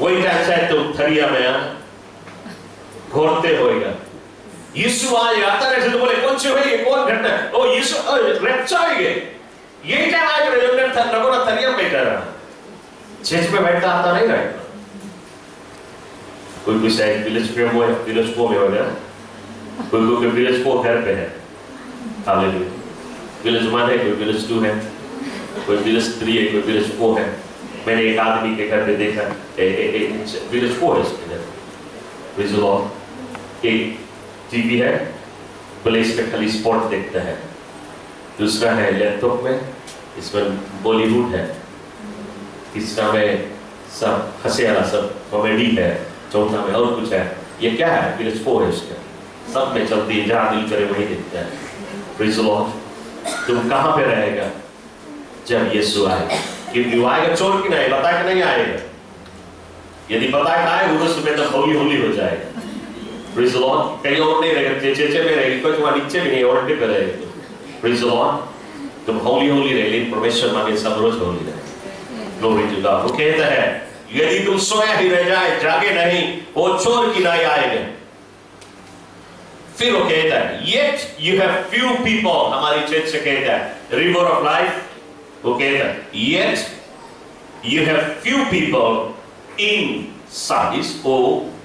वही टाइम शायद तुम थरिया में घोरते होएगा। यीशु आएगा, आता है तो बोले कौन सी हुई, कौन घटना, ओ यीशु रैप्चर आएगा, यही टाइम आएगा जो टाइम लगोना थरिया में बैठा रहा, चेच में बैठता आता नहीं रहेगा। कोई शायद विलेज पे हो, विलेज 4 में होगा, कोई विलेज 4 घर पे है, हालेलुया। विलेज 1 है, कोई विलेज 2 है, कोई विलेज 3 है, कोई विलेज 4 है। मैंने एक आदमी के घर पे देखा, विलेज 4 है इसके घर, प्रेज़ द लॉर्ड। एक टीवी है, प्लेस पे खाली स्पोर्ट देखता है, दूसरा है लैपटॉप में, इसमें बॉलीवुड है, तीसरा में सब हंसे वाला सब कॉमेडी है, चौथा में और कुछ है। ये क्या है? विलेज 4 है इसका, सब में चलती है, जहाँ दिल करे वही देखता है। Praise the Lord. तुम कहाँ पे रहेगा जब यीशु आएगा? क्योंकि वो आएगा चोर की नहीं, बता के नहीं आएगा। यदि बता के आए उस समय तो होली होली हो जाएगा। Praise the Lord. कहीं और नहीं रहेगा, चेचे में रहेगी, कोई तुम्हारे नीचे भी नहीं, और पे रहेगी। Praise the Lord. तुम होली होली रहे, लेकिन परमेश्वर मांगे सब रोज होली रहे। Glory to God. वो कहता है यदि तुम सोया ही रह जाए, जागे नहीं, वो चोर की नाई आएगा। फिर वो कहता है yet you have few people, हमारी चर्च से कहता है रिवर ऑफ लाइफ, वो कहता है yet you have few people in Sardis or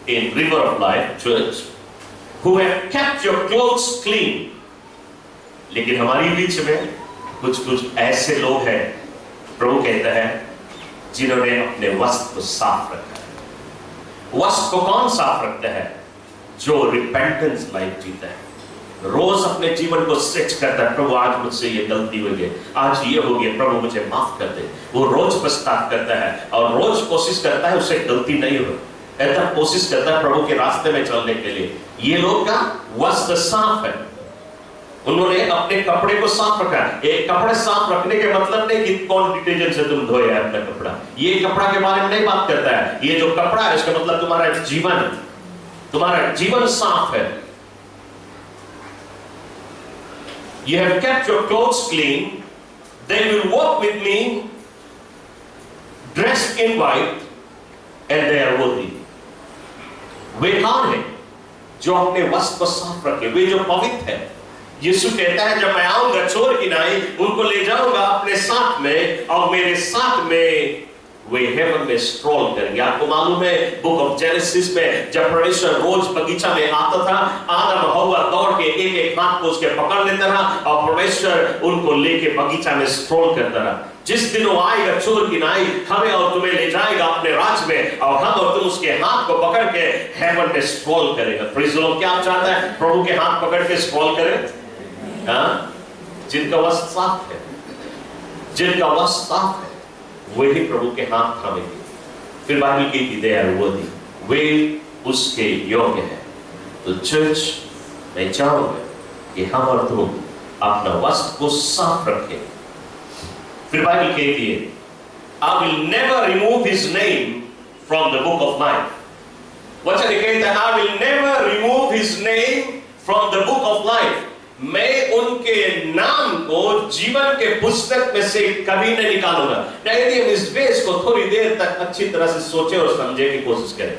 in river of life church who have kept your clothes clean। लेकिन हमारी बीच में कुछ ऐसे लोग हैं, प्रभु कहता है, जिन्होंने अपने वस्त्र को साफ रखा है। वस्त्र को कौन साफ रखता है? जो रिपेंटेंस लाइफ जीता है, रोज अपने जीवन को सच करता है, प्रभु आज मुझसे ये गलती हो गई, आज ये हो गया, प्रभु मुझे माफ कर दे। वो रोज पछतावा करता है और रोज कोशिश करता है उससे गलती नहीं हो, ऐसा कोशिश करता है प्रभु के रास्ते में चलने के लिए। ये लोग का वस्त्र साफ है, उन्होंने अपने कपड़े को साफ रखा। एक कपड़े साफ रखने के मतलब नहीं कि कौन डिटर्जेंट से तुम धोए अपना कपड़ा, ये कपड़ा के बारे में नहीं बात करता है। ये जो कपड़ा है इसका मतलब तुम्हारा जीवन साफ है। You have kept your clothes clean, they will walk with me dressed in white and they are worthy। वे कौन है जो अपने वस्त्र को साफ रखे? वे जो पवित्र है। यीशु कहता है जब मैं आऊंगा चोर की नाई, उनको ले जाऊंगा अपने साथ में और मेरे साथ में वे हेवन में स्ट्रोल करेंगे। आपको मालूम है बुक ऑफ जेनेसिस में जब परमेश्वर रोज बगीचा में आता था, आदम हव्वा दौड़ के एक एक हाथ को उसके पकड़ लेता रहा और परमेश्वर उनको लेके बगीचा में स्ट्रोल करता रहा। जिस दिन वो आएगा चोर की नाई, हमें और तुम्हें ले जाएगा अपने राज में और हम और तुम उसके हाथ को पकड़ के हेवन में स्ट्रोल करेगा। Praise the Lord. क्या आप चाहता है प्रभु के हाथ पकड़ के स्ट्रोल करें? जिनका वस्त्र साफ है, जिनका वस्त्र साफ है, वही प्रभु के हाथ थामेंगे। फिर बाइबल की दे आर वर्दी, वे उसके योग्य है। तो चर्च मैं चाहूंगा कि हम और तुम अपना वस्त्र को साफ रखें, फिर बाइबल कहती है, I will never remove his name from the book of life. वचन कहता है, I will never remove his name from the book of life. मैं उनके नाम को जीवन के पुस्तक में से कभी नहीं निकालूंगा। यदि हम इस बेस को थोड़ी देर तक अच्छी तरह से सोचे और समझने की कोशिश करें,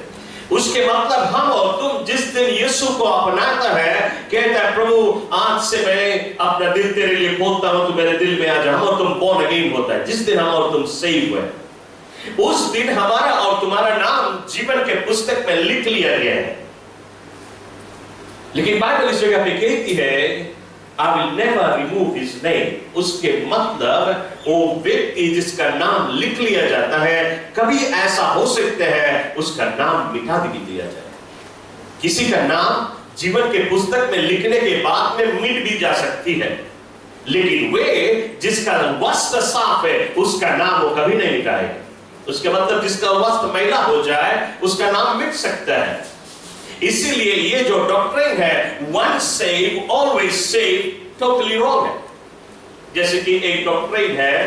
उसके मतलब हम और तुम जिस दिन यीशु को अपनाता है, कहता है प्रभु आज से मैं अपना दिल तेरे लिए खोलता हूं, तू मेरे दिल में आ जा, हम और तुम born again होता है। जिस दिन हम और तुम सेव हुए, उस दिन हमारा और तुम्हारा नाम जीवन के पुस्तक में लिख लिया गया है। लेकिन बाइबल इस जगह पे कहती है I will never remove his name. उसके मतलब वो व्यक्ति जिसका नाम लिख लिया जाता है, कभी ऐसा हो सकता है उसका नाम मिटा भी दिया जाए। किसी का नाम जीवन के पुस्तक में लिखने के बाद में मिट भी जा सकती है, लेकिन वे जिसका वस्त्र साफ है उसका नाम वो कभी नहीं मिटाएगा। उसके मतलब जिसका वस्त्र मैला हो जाए उसका नाम मिट सकता है। इसीलिए ये जो डॉक्ट्रिन है once saved always saved totally wrong है। जैसे कि एक डॉक्ट्रिन है,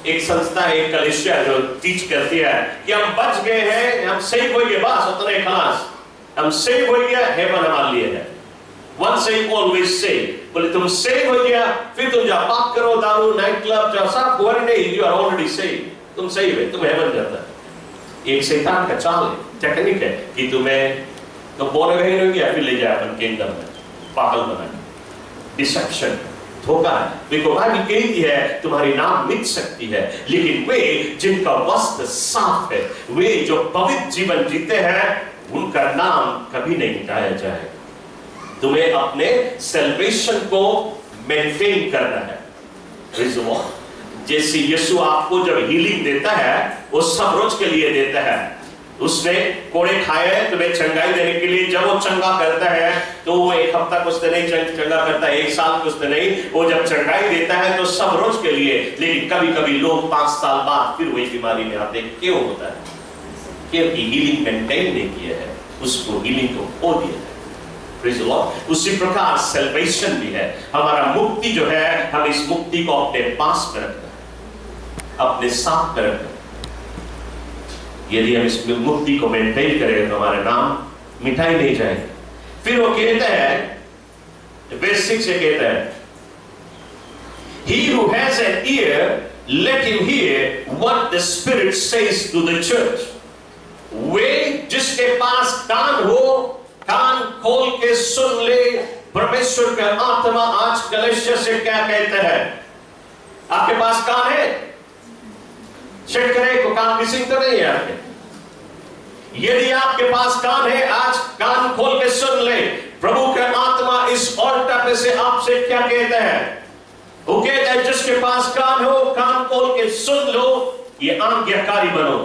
एक संस्था, एक कलीसिया जो टीच करती है कि हम बच गए हैं, हम सेव हो गए, बस उतने खलास, हम सेव हो गया, हेवन हमारे लिए है। once saved always saved। बोले तुम सेव हो गया, फिर तुम जाओ पाप करो, दारू, नाइट क्लब जाओ, सब हुआ नहीं, you are already saved, तुम सेव है, तुम हेवन जाता है। एक शैतान का चाल है, टेक्निक है कि तुम्हें तो बोल रहे हो गया, फिर ले जाए अपन किंगडम में, पागल बना, डिसेप्शन, धोखा है। देखो बाइबल कहती है तुम्हारी नाम मिट सकती है, लेकिन वे जिनका वस्त्र साफ है, वे जो पवित्र जीवन जीते हैं, उनका नाम कभी नहीं मिटाया जाएगा। तुम्हें अपने सेल्वेशन को मेंटेन करना है। जैसे यीशु आपको जब हीलिंग देता है, वो सब रोज के लिए देता है। उसने कोड़े खाए हैं तुम्हें चंगाई देने के लिए। जब वो चंगा करता है तो वो एक हफ्ता कुछ नहीं चंगा करता, एक साल कुछ नहीं, वो जब चंगाई देता है तो सब रोज के लिए। लेकिन कभी कभी लोग 5 साल बाद फिर वही बीमारी में आते। क्यों होता है? क्योंकि हीलिंग मेंटेन नहीं किया है, उसको हीलिंग को खो दिया है। Praise the Lord. उसी प्रकार सैल्वेशन भी है, हमारा मुक्ति जो है, हम इस मुक्ति को अपने पास में रखना है, अपने साथ में रखना है। यदि हम इस मुक्ति को मेंटेन करें तो हमारा नाम मिटाई नहीं जाएगा। फिर वो कहता है, वर्स 6 से कहता है, He who has an ear, let him hear what the Spirit says to the church. वे जिसके पास कान हो, कान खोल के सुन ले परमेश्वर का आत्मा आज कलीसिया से क्या कहता है। आपके पास कान है? चेक करें को कान मिसिंग तो नहीं है आपके। यदि आपके पास कान है, आज कान खोल के सुन ले प्रभु का आत्मा इस ऑल्टर पे से आपसे क्या कहता है। वो कहता है जिसके पास कान हो, कान खोल के सुन लो, ये आज्ञाकारी बनो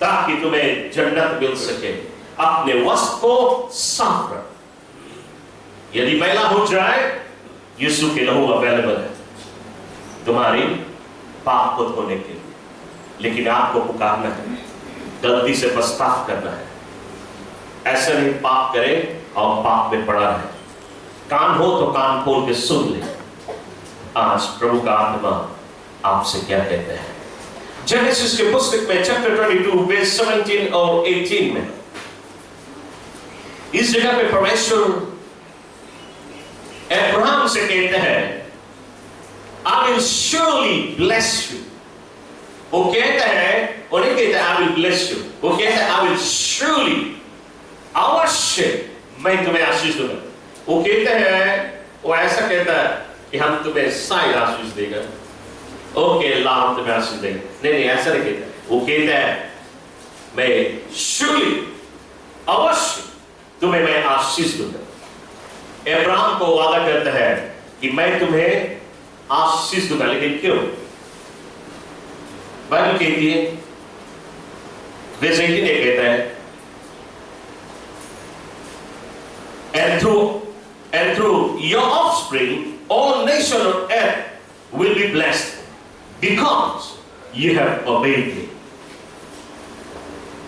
ताकि तुम्हें जन्नत मिल सके। अपने वस्त्र को साफ रख। यदि मैला हो जाए, यीशु के लहू अवेलेबल है तुम्हारी पाप को धोने के लिए। लेकिन आपको पुकारना है, गलती से पछतावा करना है। ऐसा नहीं पाप करे और पाप में पड़ा है। कान हो तो कान खोल के सुन ले आज प्रभु का आत्मा आपसे क्या कहते हैं। जेनेसिस के पुस्तक में चैप्टर 22 वर्स 17 और 18 में इस जगह पे परमेश्वर अब्राहम से कहते हैं, I will surely bless you। वो कहता है, वो नहीं कहता I will bless you, वो कहता है I will surely, अवश्य मैं तुम्हें आशीष दूंगा। वो कहता है, वो ऐसा कहता है कि हम तुम्हें शायद आशीष देगा। ओके लाभ तुम्हें आशीष देगा। नहीं, ऐसा नहीं कहता। वो कहता है मैं surely, अवश्य तुम्हें मैं आशीष दूंगा। अब्राहम को वादा करता है कि मैं तुम्हें आशीष दूंगा। लेकिन क्यों? बाइबल कहती है, वर्स 18 कहता है, and through your offspring all nations of earth will be blessed because you have obeyed me।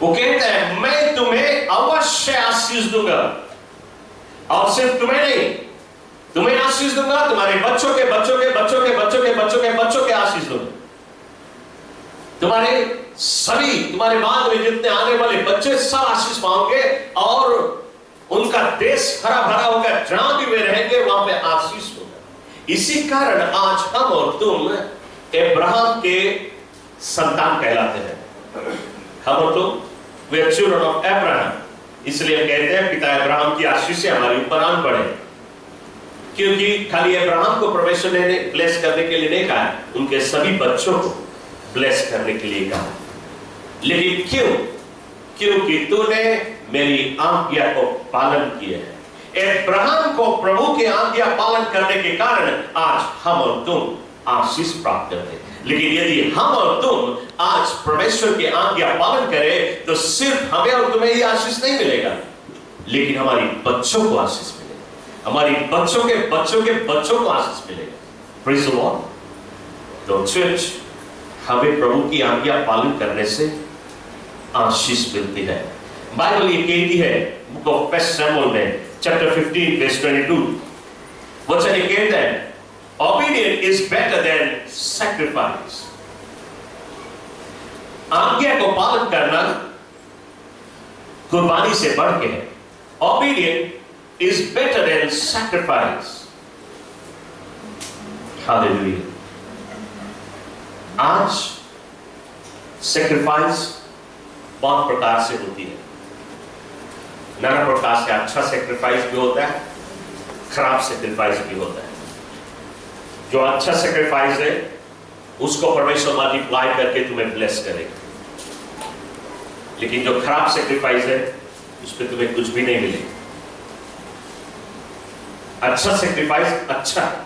वो कहता है मैं तुम्हें अवश्य आशीष दूंगा, और सिर्फ तुम्हें नहीं, तुम्हें आशीष दूंगा, तुम्हारे बच्चों के बच्चों के बच्चों के बच्चों के बच्चों के बच्चों के आशीष दूंगा। तुम्हारे बाद में जितने आने वाले बच्चे सब आशीष पाओगे और उनका देश हरा भरा होगा, जहां भी वे रहेंगे वहां पे आशीष होगा। इसी कारण आज हम और तुम अब्राहम के संतान कहलाते हैं। हम और तुम वे आर चिल्ड्रन ऑफ अब्राहम, इसलिए कहते हैं पिता अब्राहम की आशीष से हमारे ऊपर आन पड़े, क्योंकि खाली अब्राहम को परमेश्वर ने ब्लेस करने के लिए नहीं कहा, उनके सभी बच्चों को ब्लेस करने के लिए कहा। लेकिन क्यों? क्योंकि तूने मेरी आज्ञा को पालन किया है। अब्राहम को प्रभु की आज्ञा पालन करने के कारण आज हम और तुम आशीष प्राप्त करते हैं। लेकिन यदि हम और तुम आज परमेश्वर की आज्ञा पालन करें तो सिर्फ हमें और तुम्हें ही आशीष नहीं मिलेगा, लेकिन हमारी बच्चों को आशीष मिलेगा, हमारी बच्चों के बच्चों के बच्चों को आशीष मिलेगा। Praise the Lord. तो चर्च, हमें प्रभु की आज्ञा पालन करने से आशीष मिलती है। बाइबल ये कहती है बुक ऑफ फर्स्ट शमूएल में चैप्टर 15 वर्स 22, वचन ये कहता है obedience is better than sacrifice। आज्ञा को पालन करना कुर्बानी से बढ़ के है। Obedience is better than sacrifice। Hallelujah. आज सैक्रिफाइस बहुत प्रकार से होती है, नाना प्रकार से। अच्छा सैक्रिफाइस भी होता है, खराब सैक्रिफाइस भी होता है। जो अच्छा सैक्रिफाइस है उसको परमेश्वर मल्टीप्लाई करके तुम्हें ब्लेस करेगा, लेकिन जो खराब सैक्रिफाइस है उस पर तुम्हें कुछ भी नहीं मिलेगा। अच्छा सैक्रिफाइस अच्छा है,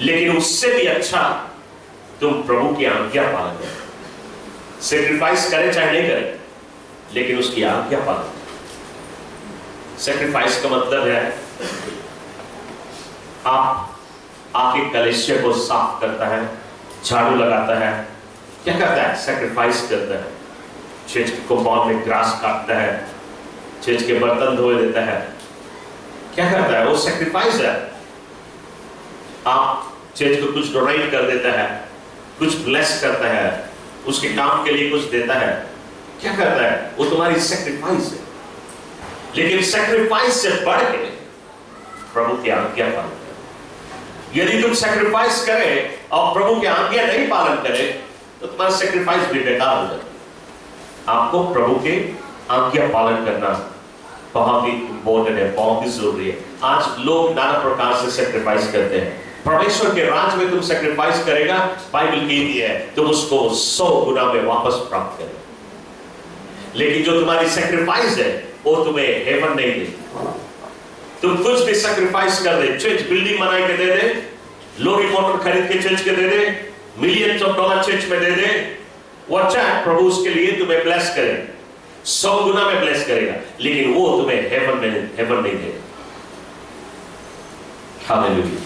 लेकिन उससे भी अच्छा तुम प्रभु की आज्ञा पालन करो। सैक्रिफाइस करे चाहे नहीं करे, लेकिन उसकी आज्ञा पालन करो। सैक्रिफाइस का मतलब है आप आके कलेशिया को साफ करता है, झाड़ू लगाता है, क्या करता है? सैक्रिफाइस करता है। चर्च के कंपाउंड में ग्रास काटता है, चर्च के बर्तन धोए देता है, क्या करता है? वो सैक्रिफाइस है। आप चर्च को कुछ डोनेट कर देता है, कुछ ब्लेस करता है, उसके काम के लिए कुछ देता है, क्या करता है? वो तुम्हारी सैक्रिफाइस है। लेकिन सैक्रिफाइस से बढ़ के प्रभु की आज्ञा पालन करें। यदि तुम सैक्रिफाइस करें और प्रभु की आज्ञा नहीं पालन करें तो तुम्हारा सैक्रिफाइस भी बेकार हो जाता है। आपको प्रभु के आज्ञा पालन करना बहुत ही इंपॉर्टेंट है, बहुत ही जरूरी है। आज लोग नाना प्रकार से सैक्रिफाइस करते हैं। परमेश्वर के राज में तुम सैक्रिफाइस करेगा, बाइबल कहती है तुम उसको 100 गुना में वापस प्राप्त करेगा। लेकिन जो तुम्हारी सैक्रिफाइस है वो तुम्हें हेवन नहीं देगी। तुम कुछ भी सैक्रिफाइस कर दे, चर्च बिल्डिंग बना के दे दे, लोरी मोटर खरीद के चर्च के दे दे, मिलियंस ऑफ डॉलर चर्च में दे दे, वो अच्छा है, प्रभु उसके लिए तुम्हें ब्लेस करे, 100 गुना में ब्लेस करेगा, लेकिन वो तुम्हें हेवन नहीं देगा। हालेलुया।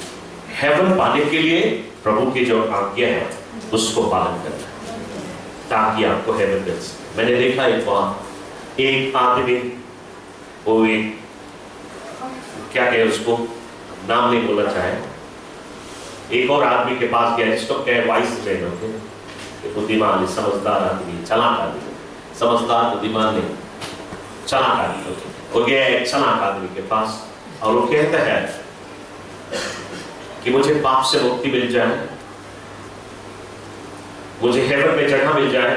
हेवन पाने के लिए प्रभु की जो आज्ञा है उसको पालन करना, ताकि आपको हेवन मिल सके। मैंने देखा एक आदमी, वो एक क्या कहे उसको, नाम नहीं बोलना चाहे, एक और आदमी के पास गया जिसको कहे वाइस मैन होते, बुद्धिमान, समझदार आदमी, चालाक आदमी, समझदार बुद्धिमान नहीं, चालाक आदमी। वो गया एक चालाक आदमी के पास और वो कहता है कि मुझे पाप से मुक्ति मिल जाए, मुझे हेवन में जगह मिल जाए,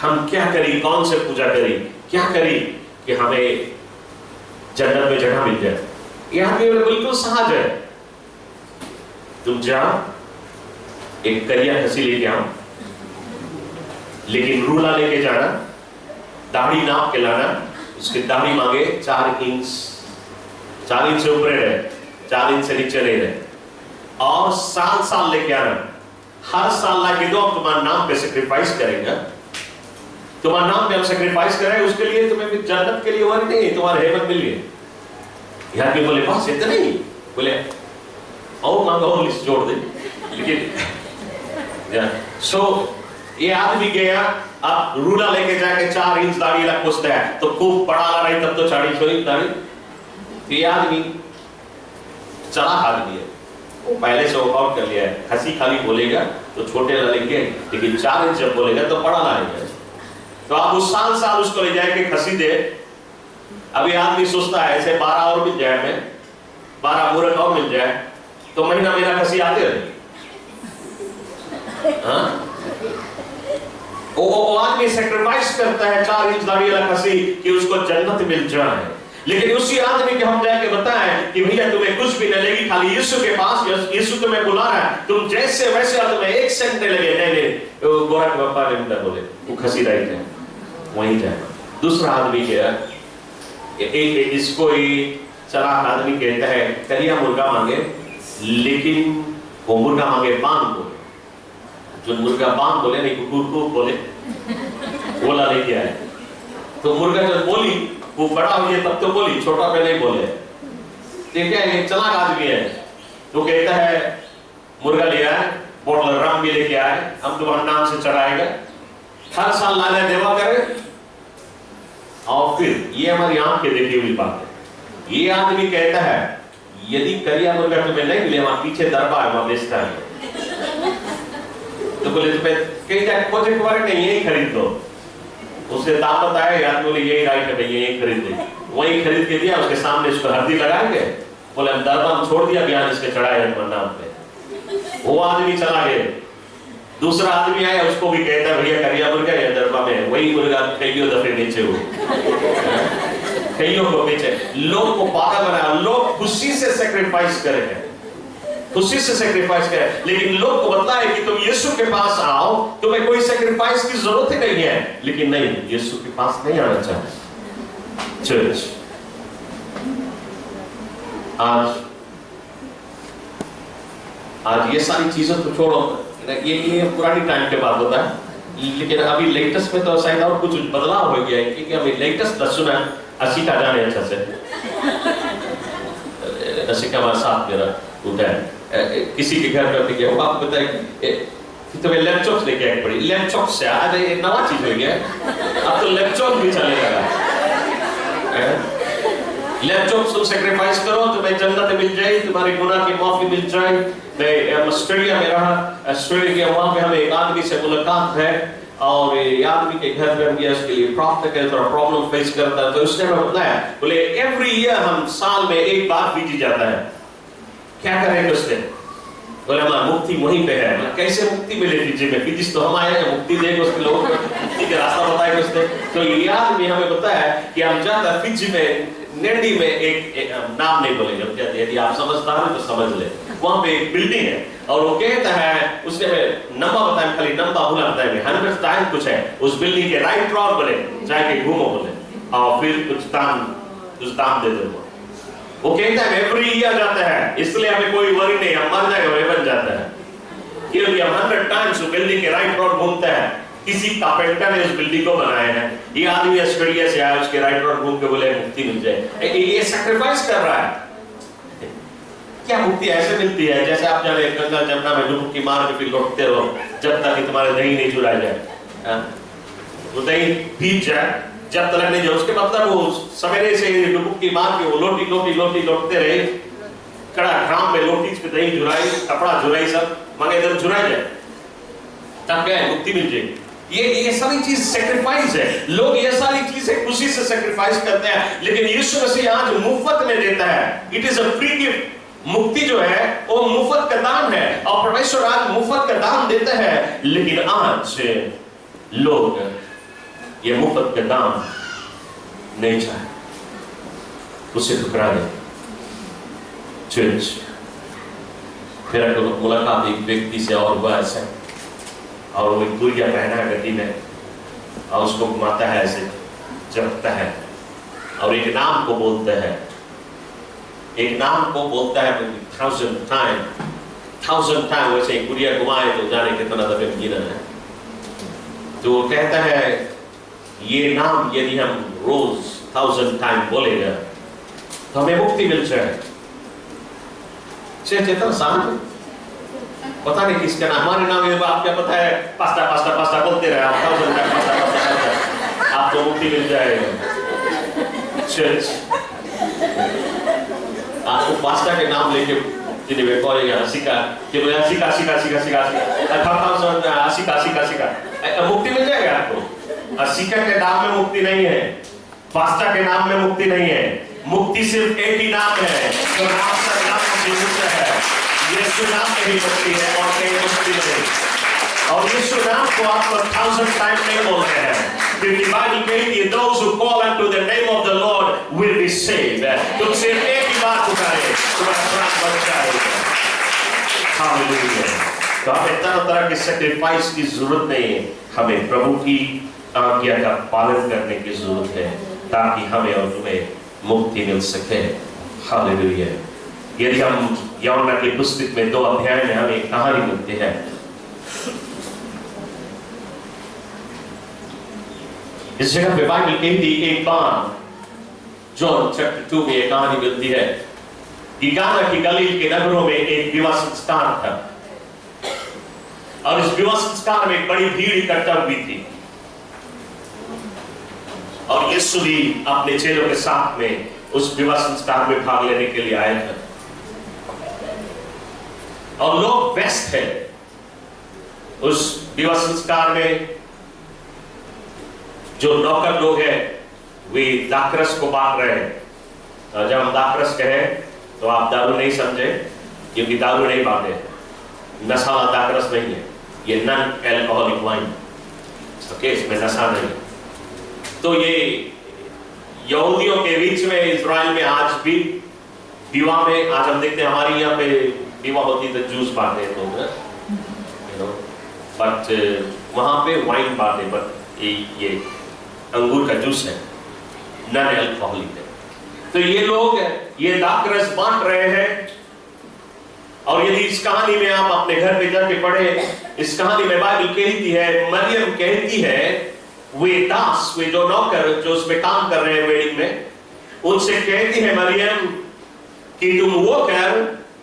हम क्या करें, कौन से पूजा करें, क्या करें कि हमें जन्नत में जगह मिल जाए। यह आदमी बिल्कुल सहज है। तुम जाओ, एक करिया खसी लेके आओ, लेकिन रूला लेके जाना, दाढ़ी नाप के लाना, उसकी दाढ़ी मांगे 4 इंच, 4 इंच से ऊपर रहे, 4 इंच से नीचे नहीं रहे, और साल लेके आना। हर साल लाके दो, हम तुम्हारे नाम पे सेक्रीफाइस करेंगे, तुम्हारे नाम पे हम सेक्रीफाइस करें, उसके लिए तुम्हें भी जन्नत के लिए वरी नहीं, तुम्हारे हेवन मिल गए। यार के बोले बस इतना नहीं, बोले और मांगो और लिस्ट जोड़ दे। लेकिन सो ये आदमी गया, अब रूला लेके जाके 4 इंच दाढ़ी लग पूछता है, तो खूब पढ़ा रही, तब तो 40 इंच दाढ़ी। ये आदमी चालाक आदमी है, वो पहले से वर्कआउट कर लिया है। खसी खाली बोलेगा तो छोटे ला लेंगे, लेकिन 4 इंच जब बोलेगा तो बड़ा लाएगा। तो आप उस साल उसको ले जाके खसी दे। अभी आदमी सोचता है ऐसे 12 और मिल जाए, हमें 12 मूर्ख और मिल जाए तो महीना खसी आते रहेगी। हाँ, वो आदमी सेक्रीफाइस करता है 4 इंच दाढ़ी वाला खसी कि उसको जन्नत मिल जाए। लेकिन उसी आदमी के हम जाके बताएं कि भैया तुम्हें कुछ भी न लेगी, खाली यीशु के पास, यीशु तुम्हें बुला रहा है, तुम जैसे वैसे, और तुम्हें 1 सेंट लगे। नहीं, गोरा के पापा ने बोले वो खसी रही थे, वहीं जाए। दूसरा आदमी क्या, इसको ही चालाक आदमी कहता है करिया मुर्गा मांगे, लेकिन वो मुर्गा मांगे बांग बोले। जो मुर्गा बांग बोले नहीं कुकुर बोले, बोला लेके आए। तो मुर्गा जब बोली, वो बड़ा हो गया तब तो बोली, छोटा पे नहीं बोले। ठीक है, एक चालाक आदमी है तो कहता है मुर्गा ले आए, बोतल रम भी लेके आए, हम तुम्हारे नाम से चढ़ाएगा, हर साल लाने देवा करे। और फिर ये हमारी आंख के देखी हुई बात है। ये आदमी कहता है यदि करिया मुर्गा तुम्हें नहीं मिले, वहां पीछे दरबार है, वहां बेचता है। तो बोले कहीं जाके प्रोजेक्ट वाले नहीं, यही खरीद लो। उसने दाम बताया, याद बोले यही राइट है भैया, यही खरीद ले। वही खरीद के दिया, उसके सामने इसको हल्दी लगाएंगे, बोले हम दरबार छोड़ दिया, बयान इसके चढ़ाए नाम पे। वो आदमी चला गया। दूसरा आदमी आया, उसको भी कहता है भैया करिया मुर्गा या दरबार में, वही मुर्गा कईयों दफे बेचे हो, कईयों को बेचे। लोग को पागल बनाया, लोग खुशी से सेक्रीफाइस करेंगे, खुशी से सेक्रीफाइस करें। लेकिन लोग को बताए कि तुम यीशु के पास आओ, तुम्हें कोई सेक्रीफाइस की जरूरत ही नहीं है। लेकिन नहीं, यीशु के पास नहीं आना चाहते। चर्च आज ये सारी चीजें तो छोड़ो, ये पुरानी टाइम के बाद होता है। लेकिन अभी लेटेस्ट में तो शायद और कुछ बदलाव हो गया है, क्योंकि अभी लेटेस्ट सुना असिका जाने अच्छा से असिका हमारे साथ मेरा उठा है, किसी के घर में गया, वो आपको बताए तुम्हें लैपटॉप लेके आए पड़ी। लैपटॉप से आज एक नवा चीज हो गया, अब तो लैपटॉप भी चले लगा। लैपटॉप तुम सेक्रीफाइस करो, तुम्हें जन्नत मिल जाए, तुम्हारी गुनाह की माफी मिल जाए। मैं ऑस्ट्रेलिया में रहा, ऑस्ट्रेलिया के वहां पे हमें एक आदमी से मुलाकात है, और ये आदमी के घर में हम गया, उसके लिए प्रार्थना करते, थोड़ा प्रॉब्लम फेस करता है। तो उसने हमें बताया, बोले एवरी ईयर हम साल में एक बार पीजी जाता है। क्या करेंगे उसने? बोले हमारा मुक्ति वहीं पे है। मतलब कैसे मुक्ति मिले पीजी में? पीजी तो हम आए हैं, मुक्ति देंगे उसके लोगों को, मुक्ति के रास्ता बताएगा उसने। तो ये आदमी हमें बताया कि हम जाता फिजी में, नेडी में एक नाम नहीं बोलेंगे, यदि आप समझता है तो समझ ले, वहां पे एक बिल्डिंग है, और वो कहता है, उसने नंबर बताया, खाली नंबर भूला बताएंगे, 100 टाइम कुछ है उस बिल्डिंग के राइट फ्लोर बोले, जाके घूमो बोले, और फिर कुछ दाम दे दो। वो कहता है एवरी ईयर जाता है, इसलिए हमें कोई वरी नहीं, हम मर जाएगा वे बन जाता है, क्योंकि हम 100 टाइम्स बिल्डिंग के राइट फ्लोर घूमते हैं। किसी कारपेंटर ने उस बिल्डिंग को बनाया है। ये आदमी ऑस्ट्रेलिया से आया, उसके राइट फ्लोर घूम के बोले मुक्ति मिल जाए। ये सैक्रिफाइस कर रहा है। क्या मुक्ति ऐसे मिलती है जैसे आप जाने गंगा जमुना में डुबकी मार के फिर लौटते रहो जब तक कि तुम्हारे दही नहीं चुरा जाए, वो दही भीग जाए, जब तक नहीं जाए। उसके मतलब वो सवेरे से डुबकी मार के वो लोटी लौटते रहे, कड़ा घाम में लोटी पे दही झुराई, कपड़ा झुराई, सब मगर इधर झुराई जाए, तब क्या है मुक्ति मिल जाएगी। ये सारी चीज सेक्रीफाइस है। लोग ये सारी चीजें खुशी से सेक्रीफाइस करते हैं, लेकिन यीशु मसीह आज मुफ्त में देता है। It is a free gift. मुक्ति जो है वो मुफ्त का दान है, और परमेश्वर आज मुफ्त का दान देता है। लेकिन आज लोग ये मुफ्त का दान नहीं चाहे, उसे ठुकरा दे। चर्च मेरा मुलाकात एक व्यक्ति से और हुआ ऐसा, और वो गुड़िया पहना है गद्दी में, और उसको घुमाता है, ऐसे जपता है, और एक नाम को बोलता है, एक नाम को बोलता है 1000 टाइम। वैसे गुड़िया घुमाए तो जाने कितना दफे गिना है। तो वो कहता है ये नाम यदि हम रोज 1000 टाइम बोलेगा तो हमें मुक्ति मिल जाए। चेतना सामने पता नहीं किसका नाम, हमारे नाम ये बात क्या पता है, पास्ता बोलते रहे आप, 1000 टाइम पास्ता, आपको मुक्ति मिल जाएगा। चर्च आपको पास्ता के नाम लेके Jadi mereka yang asika, dia boleh asika. मुक्ति मिल जाएगा आपको। असिका के नाम में मुक्ति नहीं है, फास्टा के नाम में मुक्ति नहीं है, मुक्ति सिर्फ एक ही नाम है जो नाम का नाम यीशु है। यीशु नाम में ही मुक्ति है और कहीं मुक्ति नहीं। और यीशु नाम को आप 1000 टाइम नहीं बोलते हैं, क्योंकि बाइबल कहती है those who call unto the name of the Lord will be saved। तुम सिर्फ एक ही बार पुकारे, तुम्हारा प्राण बच जाएगा। हालेलुया। तो हमें तरह की सैक्रिफाइस की जरूरत नहीं है, हमें प्रभु की आज्ञा का पालन करने की जरूरत है ताकि हमें और तुम्हें मुक्ति मिल सके। हालेलुया। यदि हम यूहन्ना की पुस्तक में 2 अध्याय में हमें एक कहानी मिलती है। इस जगह पे बाइबल कहती है एक बार जॉन चैप्टर 2 में एक कहानी मिलती है कि गाना की गलील के नगरों में एक विवाह संस्कार था और इस विवाह संस्कार में एक बड़ी भीड़ इकट्ठा हुई थी और यीशु भी अपने चेलों के साथ में उस विवाह संस्कार में भाग लेने के लिए आए थे और लोग व्यस्त थे उस विवाह संस्कार में। जो नौकर लोग हैं वे दाखरस को बांट रहे हैं। और जब हम दाखरस कहें तो आप दारू नहीं समझे, क्योंकि दारू नहीं बांटे, नशा वाला दाखरस नहीं है, ये नॉन एल्कोहलिक वाइन। ओके, इसमें नशा नहीं। तो ये यहूदियों के बीच में इजराइल में आज भी विवाह में, आज हम देखते हैं हमारी यहाँ पे विवाह होती तो जूस बांटे लोग, बट वहां पे वाइन बांटे, बट ये अंगूर का जूस है, नॉन एल्कोहलिक है। तो ये लोग ये दाखरस बांट रहे हैं। और यदि इस कहानी में आप अपने घर पे जाके पढ़े, इस कहानी में बाइबल कहती है, मरियम कहती है वे दास, वे जो नौकर जो उसमें काम कर रहे हैं वेडिंग में, उनसे कहती है मरियम कि तुम वो कर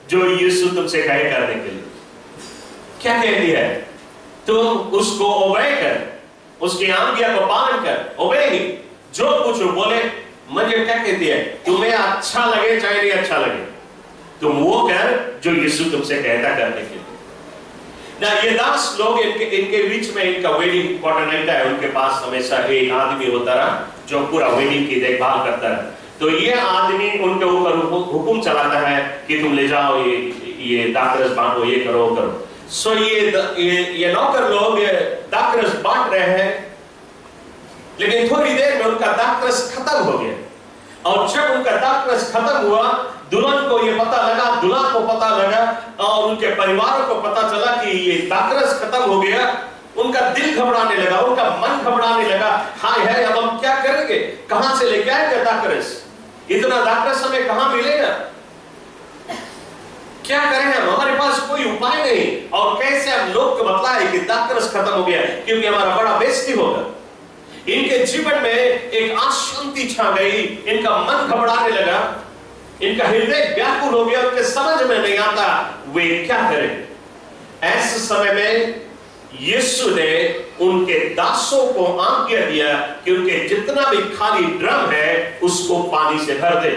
जो यीशु तुमसे कहे करने के लिए। क्या कहती है? तुम उसको ओबे कर, उसकी आज्ञा को पालन कर, ओबेगी, जो कुछ बोले। मरियम क्या कहती है? तुम्हें अच्छा लगे चाहे नहीं अच्छा लगे, तुम वो कर जो यीशु तुमसे कहता करने के लिए। ना ये दास लोग इनके बीच में इनका वेडिंग कोऑर्डिनेटर है, उनके पास हमेशा एक आदमी होता रहा जो पूरा वेडिंग की देखभाल करता रहा। तो ये आदमी उनके ऊपर हुक्म चलाता है कि तुम ले जाओ ये दाखरस बांटो, ये करो वो करो। सो ये नौकर लोग दाखरस बांट रहे हैं, लेकिन थोड़ी देर में उनका दाखरस खत्म हो गया। और जब उनका दाखरस खत्म हुआ, दुल्हन को ये पता लगा, दूल्हा को पता लगा और उनके परिवार को पता चला कि ये दाखरस खत्म हो गया। उनका दिल घबराने लगा, उनका मन घबराने लगा। हाय हाय, अब हम क्या करेंगे? कहां से लेके आएंगे दाखरस? इतना दाखरस हमें कहां मिलेगा? क्या करें हम? हमारे पास कोई उपाय नहीं। और कैसे हम लोग को बताएं कि दाखरस खत्म हो गया, क्योंकि हमारा बड़ा बेइज्जती होगा। इनके जीवन में एक अशांति छा गई, इनका मन घबराने लगा, इनका हृदय व्याकुल हो गया, उनके समझ में नहीं आता वे क्या करें। ऐसे समय में यीशु ने उनके दासों को आज्ञा दिया कि उनके जितना भी खाली ड्रम है उसको पानी से भर दे।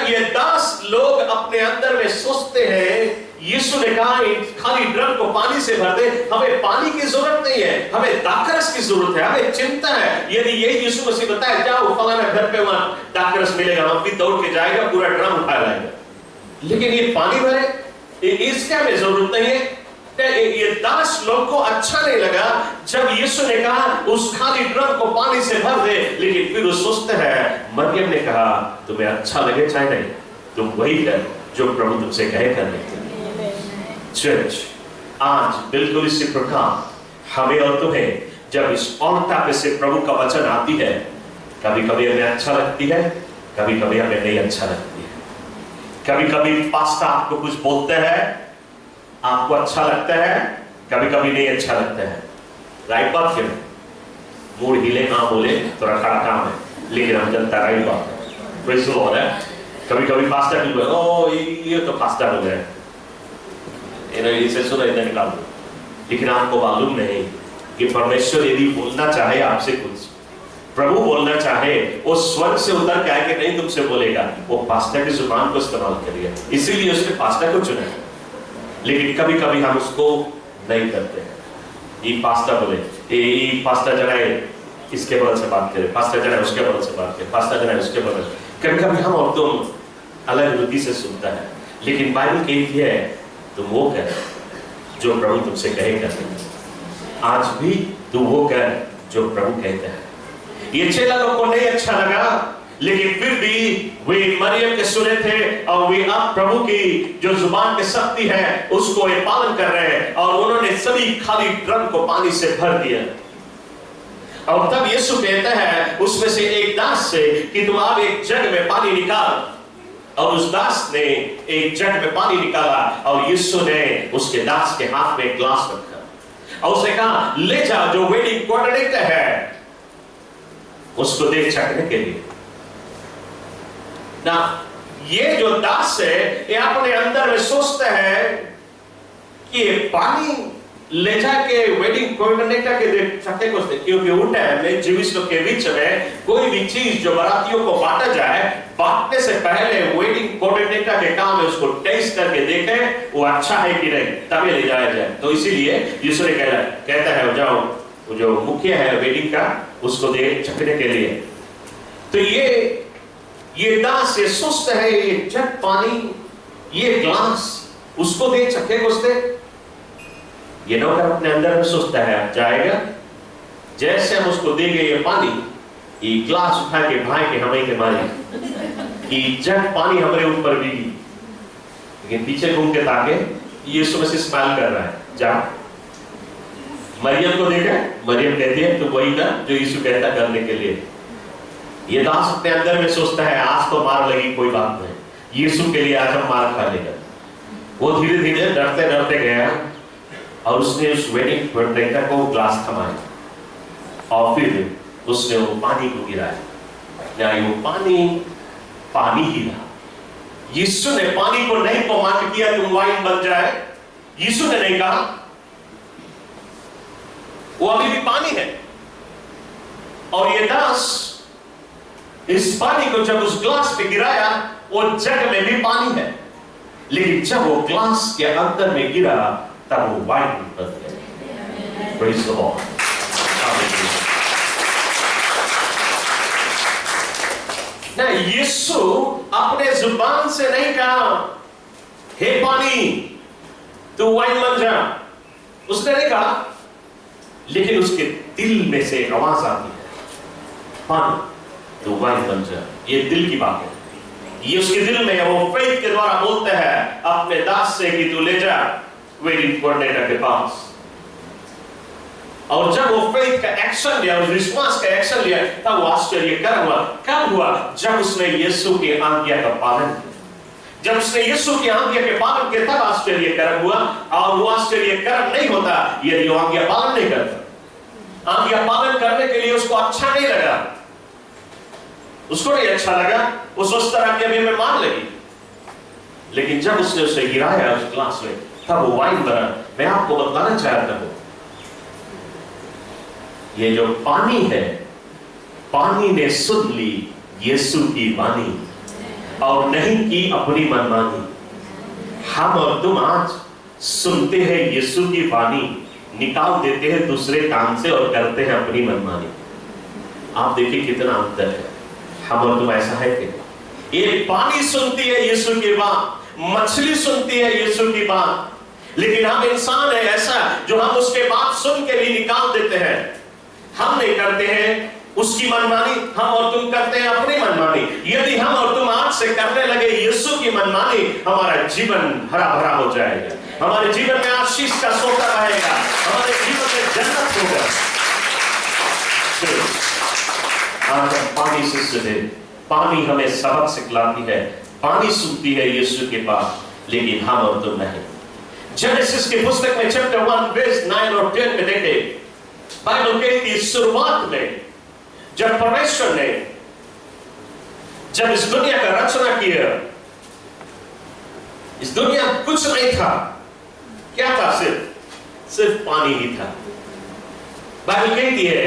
ये दास लोग अपने अंदर में सोचते हैं, यीशु ने कहा खाली ड्रम को पानी से भर दे, हमें पानी की जरूरत नहीं है, हमें दाखरस की जरूरत है, हमें चिंता है। यदि ये यीशु मसीह बताए जाओ फलाना घर पे वहां दाखरस मिलेगा, हम भी दौड़ के जाएगा, पूरा ड्रम उठा लाएगा। लेकिन ये पानी भरे, इसका हमें जरूरत नहीं है। ये दास लोग को अच्छा नहीं लगा जब यीशु ने कहा उस खाली ड्रम को पानी से भर दे। लेकिन फिर वो सोचते हैं, मरियम ने कहा तुम्हें अच्छा लगे चाहे नहीं, तुम वही कर जो प्रभु तुमसे कहे करने के लिए। चर्च, आज बिल्कुल इसी प्रकार हमें और तुम्हें जब इस औरता पे से प्रभु का वचन आती है, कभी कभी हमें अच्छा लगती है, कभी कभी हमें नहीं अच्छा लगती है। कभी कभी पास्टर आपको कुछ बोलते हैं, आपको अच्छा लगता है, कभी कभी नहीं अच्छा लगता है। राइट बात क्यों? मूड हिले ना बोले थोड़ा खड़ा काम है, लेकिन हम जनता राइट बात है। Praise the Lord. कभी कभी पास्टर भी बोले, ओ ये तो पास्टर हो गए, इसे सुना इधर निकाल दो। लेकिन आपको मालूम नहीं कि परमेश्वर यदि बोलना चाहे आपसे कुछ, प्रभु बोलना चाहे वो स्वर्ग से उतर के आके नहीं तुमसे बोलेगा, वो पास्टर की जुबान को इस्तेमाल करिए, इसीलिए उसने पास्टर को चुना। लेकिन कभी कभी हम उसको नहीं करते हैं। ये पास्टर बोले, ये पास्टर जरा इसके बगल से बात करे, पास्टर जरा उसके बगल से बात करे, पास्टर जरा उसके बगल। कभी कभी हम और तुम अलग रुचि से सुनता है, लेकिन बाइबल कहती है तुम वो कर जो प्रभु तुमसे कहे कर। आज भी तू वो कर जो प्रभु कहते हैं। ये चेला लोग को नहीं अच्छा लगा, लेकिन फिर भी वे मरियम के सुने थे और वे अब प्रभु की जो जुबान की शक्ति है उसको वे पालन कर रहे हैं, और उन्होंने सभी खाली ड्रम को पानी से भर दिया। और तब यीशु कहता है उसमें से एक दास से कि तुम अब एक जग में पानी निकाल, और उस दास ने एक जग में पानी निकाला और यीशु ने उसके दास के हाथ में एक ग्लास रखा और उसने कहा ले जाओ, जो वेडिंग कोऑर्डिनेटर है उसको दे चखने के लिए। ना ये जो दास है ये अपने अंदर में सोचता है कि ये पानी ले जाके वेडिंग कोऑर्डिनेटर के दे चखने को, क्योंकि उस टाइम में जीवित लोग के बीच में कोई भी चीज जो बारातियों को बांटा जाए, बांटने से पहले वेडिंग कोऑर्डिनेटर के काम है उसको टेस्ट करके देखें वो अच्छा है कि नहीं, तभी ले जाया जाए। तो इसीलिए यीशु ने कहता है जाओ, जो मुखिया है वेडिंग का उसको दे चखने के लिए। तो ये दास ये सुस्त है, ये जग पानी, ये ग्लास उसको दे चखे को उससे। ये नौकर अपने अंदर में सोचता है जाएगा, जैसे हम उसको देंगे ये पानी, ये ग्लास उठा के भाई के हमें के मारे ये जग पानी हमारे ऊपर भी, लेकिन पीछे घूम के ताके यीशु मसीह स्माइल कर रहा है। जा मरियम को देखा, मरियम कहती है तू वही कर जो यीशु कहता करने के लिए। ये दास अपने अंदर में सोचता है आज तो मार लगी, कोई बात नहीं, यीशु के लिए आज हम मार खा लेगा। वो धीरे धीरे डरते डरते गया और उसने उस वेडिंग कोऑर्डिनेटर को ग्लास थमाया और फिर उसने वो पानी को गिराया। वो पानी ही था। यीशु ने पानी को नहीं कमांड किया तुम वाइन बन जाए, यीशु ने नहीं कहा, वो अभी भी पानी है। और ये दास इस पानी को जब उस ग्लास पे गिराया, वो जग में भी पानी है, लेकिन जब वो ग्लास के अंदर में गिरा तब वो वाइन बन गया। Praise the Lord. ना यीशु अपने जुबान से नहीं कहा हे पानी तू वाइन बन जा, उसने नहीं कहा, लेकिन उसके दिल में से आवाज आती है पानी तू वाइन बन जा। ये दिल की बात है, ये उसके दिल में है। वो फेथ के द्वारा बोलते हैं अपने दास से कि तू ले जा वेडिंग कोऑर्डिनेटर के पास। और जब वो फेथ का एक्शन लिया, उस विश्वास का एक्शन लिया, तब वो आश्चर्यकर हुआ। कब हुआ? जब उसने यीशु की आज्ञा का पालन किया। जब उसने यीशु की आज्ञा के पालन किया तब आश्चर्यकर हुआ। और वो आश्चर्यकर नहीं होता यदि वो आज्ञा पालन नहीं करता। आज्ञा पालन करने के लिए उसको अच्छा नहीं लगा, उसको नहीं अच्छा लगा, वो सोचता रहा कि अभी मैं मान लगी। लेकिन जब उसने उसे गिराया उस ग्लास में, तब वो वाइन बना। मैं आपको बताना चाहता हूं, ये जो पानी है, पानी ने सुन ली यीशु की वाणी और नहीं की अपनी मनमानी। हम और तुम आज सुनते हैं यीशु की वाणी, निकाल देते हैं दूसरे कान से और करते हैं अपनी मनमानी। आप देखिए कितना अंतर है। हम और तुम ऐसा है कि ये पानी सुनती है यीशु की बात, मछली सुनती है यीशु की बात, लेकिन हम इंसान है ऐसा जो हम उसके बात सुन के भी निकाल देते हैं। हम नहीं करते हैं उसकी मनमानी, हम और तुम करते हैं अपनी मनमानी। यदि हम और तुम आज से करने लगे यीशु की मनमानी, हमारा जीवन हरा भरा हो जाएगा, हमारे जीवन में आशीष का सोता रहेगा, हमारे जीवन में जन्नत होगा। आज हम पानी से सुने, पानी हमें सबक सिखलाती है, पानी सुनती है यीशु के पास, लेकिन हम और तुम नहीं। जेनेसिस की पुस्तक में चैप्टर 1 वर्स 9 और 10 में देखें, बाइबल कहती है शुरुआत में जब परमेश्वर ने जब इस दुनिया का रचना किया, इस दुनिया कुछ नहीं था, क्या था? सिर्फ पानी ही था। बाइबल कहती है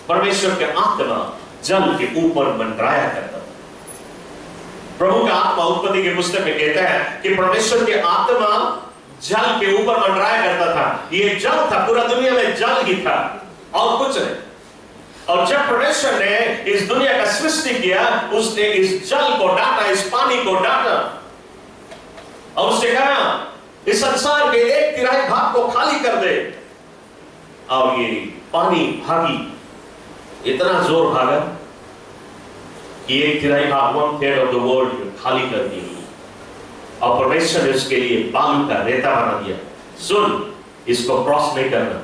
परमेश्वर के आत्मा जल के ऊपर मंडराया करता था। प्रभु का आत्मा उत्पत्ति की पुस्तक में कहता है कि परमेश्वर के आत्मा जल के ऊपर मंडराया करता था। यह जल था, पूरा दुनिया में जल ही था और कुछ नहीं। और जब परमेश्वर ने इस दुनिया का सृष्टि किया, उसने इस जल को डांटा, इस पानी को डांटा और उसने कहा इस संसार के 1/3 भाग को खाली कर दे। और ये पानी भागी, इतना जोर भागा कि 1/3 भाग 1/3 ऑफ द वर्ल्ड खाली कर दी। और परमेश्वर ने उसके लिए बालू का रेता बना दिया। सुन, इसको क्रॉस नहीं करना।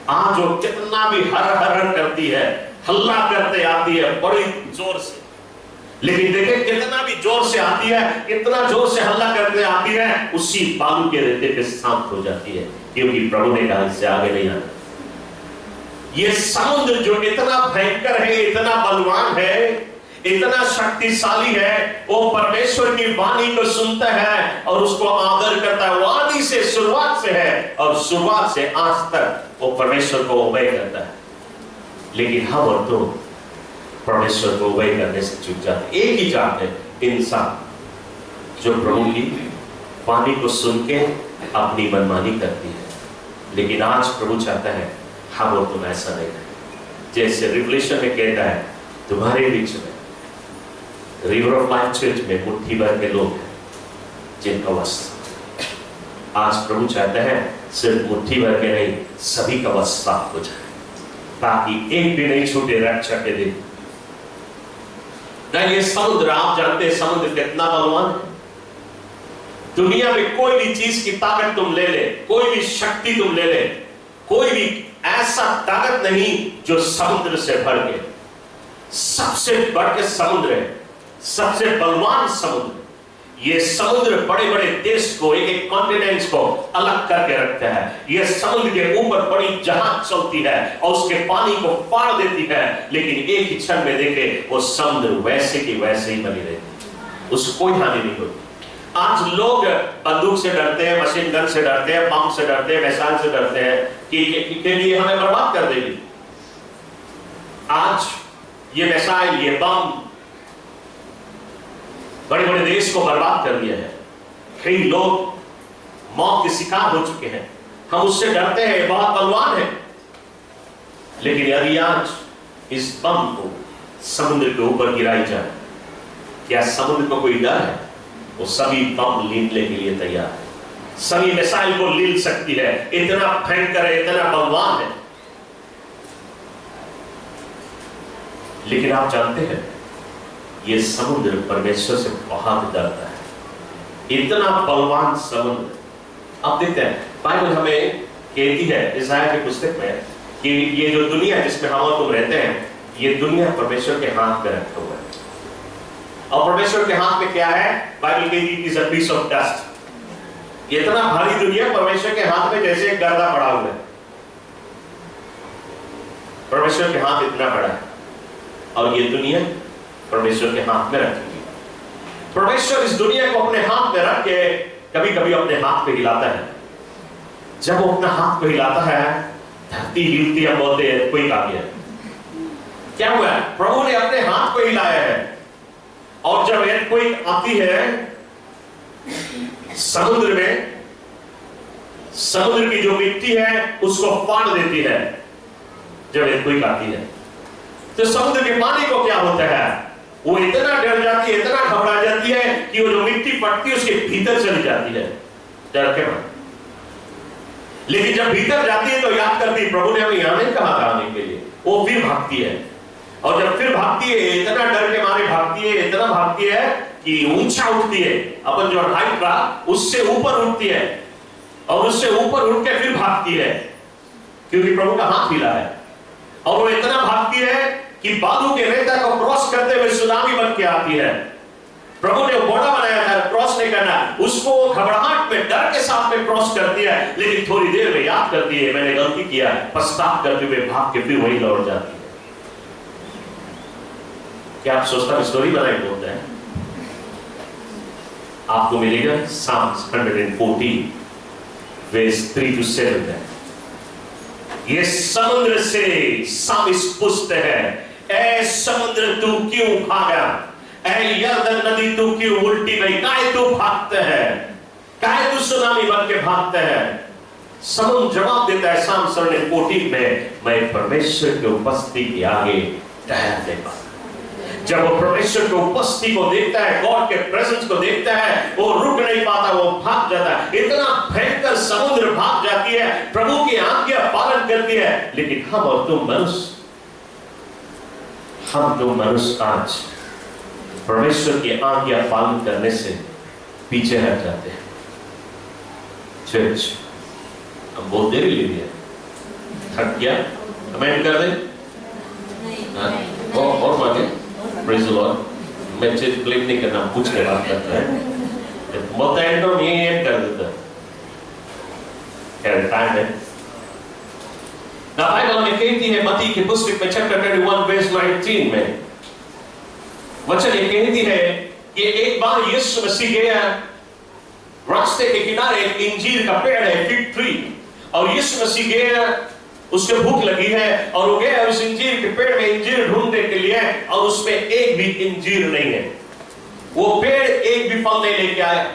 आज जो कितना भी हर हर करती है, हल्ला करते आती है बड़ी जोर से, लेकिन देखें कितना भी जोर से आती है, इतना जोर से हल्ला करते आती है, उसी बालू के रेते पे शांत हो जाती है, क्योंकि प्रभु ने कहा इससे आगे नहीं आना। ये समुद्र जो इतना भयंकर है, इतना बलवान है, इतना शक्तिशाली है, वो परमेश्वर की वाणी को सुनता है और उसको आदर करता है। वाणी से शुरुआत से है और शुरुआत से आज तक वो परमेश्वर को ओबे करता है। लेकिन हम और तुम परमेश्वर को ओबे करने से चूक जाते। एक ही जात है इंसान जो प्रभु की वाणी को सुन के अपनी मनमानी करती है। लेकिन आज प्रभु चाहता है हम और तुम ऐसा नहीं है। जैसे रिवलेशन में कहता है, तुम्हारे बीच में रिवर ऑफ लाइफ चर्च में मुट्ठी भर के लोग हैं जिनका वस्त्र, आज प्रभु चाहता है सिर्फ मुट्ठी भर के नहीं, सभी का वस्त्र साफ हो जाए, ताकि एक भी नहीं छूटे रक्षा के दिन। ये समुद्र, आप जानते हैं समुद्र कितना बलवान है। दुनिया में कोई भी चीज की ताकत तुम ले ले, कोई भी शक्ति तुम ले ले, कोई भी ऐसा ताकत नहीं जो समुद्र से भर के, सबसे बढ़ के समुद्र है, सबसे बलवान समुद्र। ये समुद्र बड़े बड़े देश को, एक एक कॉन्टिनेंट्स को अलग करके रखता है। ये समुद्र के ऊपर बड़ी जहाज चलती है और उसके पानी को फाड़ देती है, लेकिन एक ही क्षण में देखे वो समुद्र वैसे की वैसे ही बनी रहती, उसको कोई हानि नहीं होती। आज लोग बंदूक से डरते हैं, मशीन गन से डरते हैं, बम से डरते हैं, मिसाइल से डरते हैं कि ये हमें बर्बाद कर देगी। आज ये मिसाइल, ये बम बड़े बड़े देश को बर्बाद कर दिया है। कई लोग मौत के शिकार हो चुके हैं। हम उससे डरते हैं, बहुत बलवान है। लेकिन यदि आज इस बम को समुद्र के ऊपर गिराई जाए, क्या समुद्र को कोई डर है? वो सभी बम लीलने के लिए तैयार है, सभी मिसाइल को लील सकती है। इतना भयंकर है, इतना बलवान है। लेकिन आप जानते हैं ये समुद्र परमेश्वर से बहुत डरता है, इतना बलवान समुद्र। आप देखते हैं बाइबल हमें कहती है इसाया की पुस्तक में कि ये जो दुनिया जिसमें हम और तुम रहते हैं, ये दुनिया परमेश्वर के हाथ में रखा हुआ है। और परमेश्वर के हाथ में क्या है? बाइबल कहती है is a piece of dust. इतना भारी दुनिया परमेश्वर के हाथ में जैसे एक गर्दा पड़ा हुआ है। परमेश्वर के हाथ इतना बड़ा है और ये दुनिया परमेश्वर के हाथ में रखी हुई। परमेश्वर इस दुनिया को अपने हाथ में रख के कभी कभी अपने हाथ पे हिलाता है। जब वो अपना हाथ पे हिलाता है, धरती हिलती है, बोलते हैं कोई आ गया। क्या हुआ? प्रभु ने अपने हाथ को हिलाया है। और जब कोई आती है समुद्र में, समुद्र की जो मिट्टी है उसको फाड़ देती है। जब कोई आती है तो समुद्र के पानी को क्या होता है? वो इतना डर जाती है, इतना घबरा जाती है कि वो जो मिट्टी फटती है उसके भीतर चली जाती है डर के बाद। लेकिन जब भीतर जाती है तो याद करती, प्रभु ने हमें यहां नहीं कहा था आने के लिए। वो फिर भागती है, और जब फिर भागती है, इतना डर के मारे भागती है, इतना भागती है कि ऊंचा उठती है, अपन जो हाइट का उससे ऊपर उठती है, और उससे ऊपर उठ के फिर भागती है, क्योंकि प्रभु का हाथ हिला है। और वो इतना भागती है कि बालू के रेता को क्रॉस करते हुए सुनामी बन के आती है। प्रभु ने घोड़ा बनाया था, क्रॉस नहीं करना, उसको घबराहट में, डर के साथ में क्रॉस करती है। लेकिन थोड़ी देर में याद करती है मैंने गलती किया, पश्चाताप करते हुए भाग के फिर वही लौट जाती है। क्या आप सोचता स्टोरी बनाई बोलते हैं? आपको मिलेगा Psalms 114 verse 3 to 7 है। ये समुद्र से सामिस पूछते हैं, ऐ समुद्र तू क्यों भागा, ऐ यरदन नदी तू क्यों उल्टी गई, काहे तू भागते हैं, काहे तू सुनामी बन के भागते हैं। समुद्र जवाब देता है साम सरने कोटि में, मैं परमेश्वर की उपस्थिति के आगे ठहर नहीं पाता। जब वो परमेश्वर की उपस्थिति को देखता है, गॉड के प्रेजेंस को देखता है, वो रुक नहीं पाता, वो भाग जाता है। इतना भयंकर समुद्र भाग जाती है, प्रभु की आज्ञा पालन करती है। लेकिन हम और तुम मनुष्य, हम तुम मनुष्य आज परमेश्वर की आज्ञा पालन करने से पीछे हट जाते हैं। चर्च हम बहुत देरी ले लिया, थक गया, कमेंट कर दे और मांगे। Praise the Lord. मैं चीज क्लेम नहीं करना, पूछ के बात करता है, बहुत एंड में ये कर देता है, क्या टाइम है ना। बाइबल में कहती है मत्ती की पुस्तक में चैप्टर 21 वर्स 19 में वचन ये कहती है कि एक बार यीशु मसीह गया, रास्ते के किनारे एक इंजीर का पेड़ है, फिग ट्री, और यीशु मसीह गया, उसके भूख लगी है और वो गया उस इंजीर के पेड़ में इंजीर ढूंढने के लिए, और उसमें एक भी इंजीर नहीं है। वो पेड़ एक भी फल नहीं लेके आया।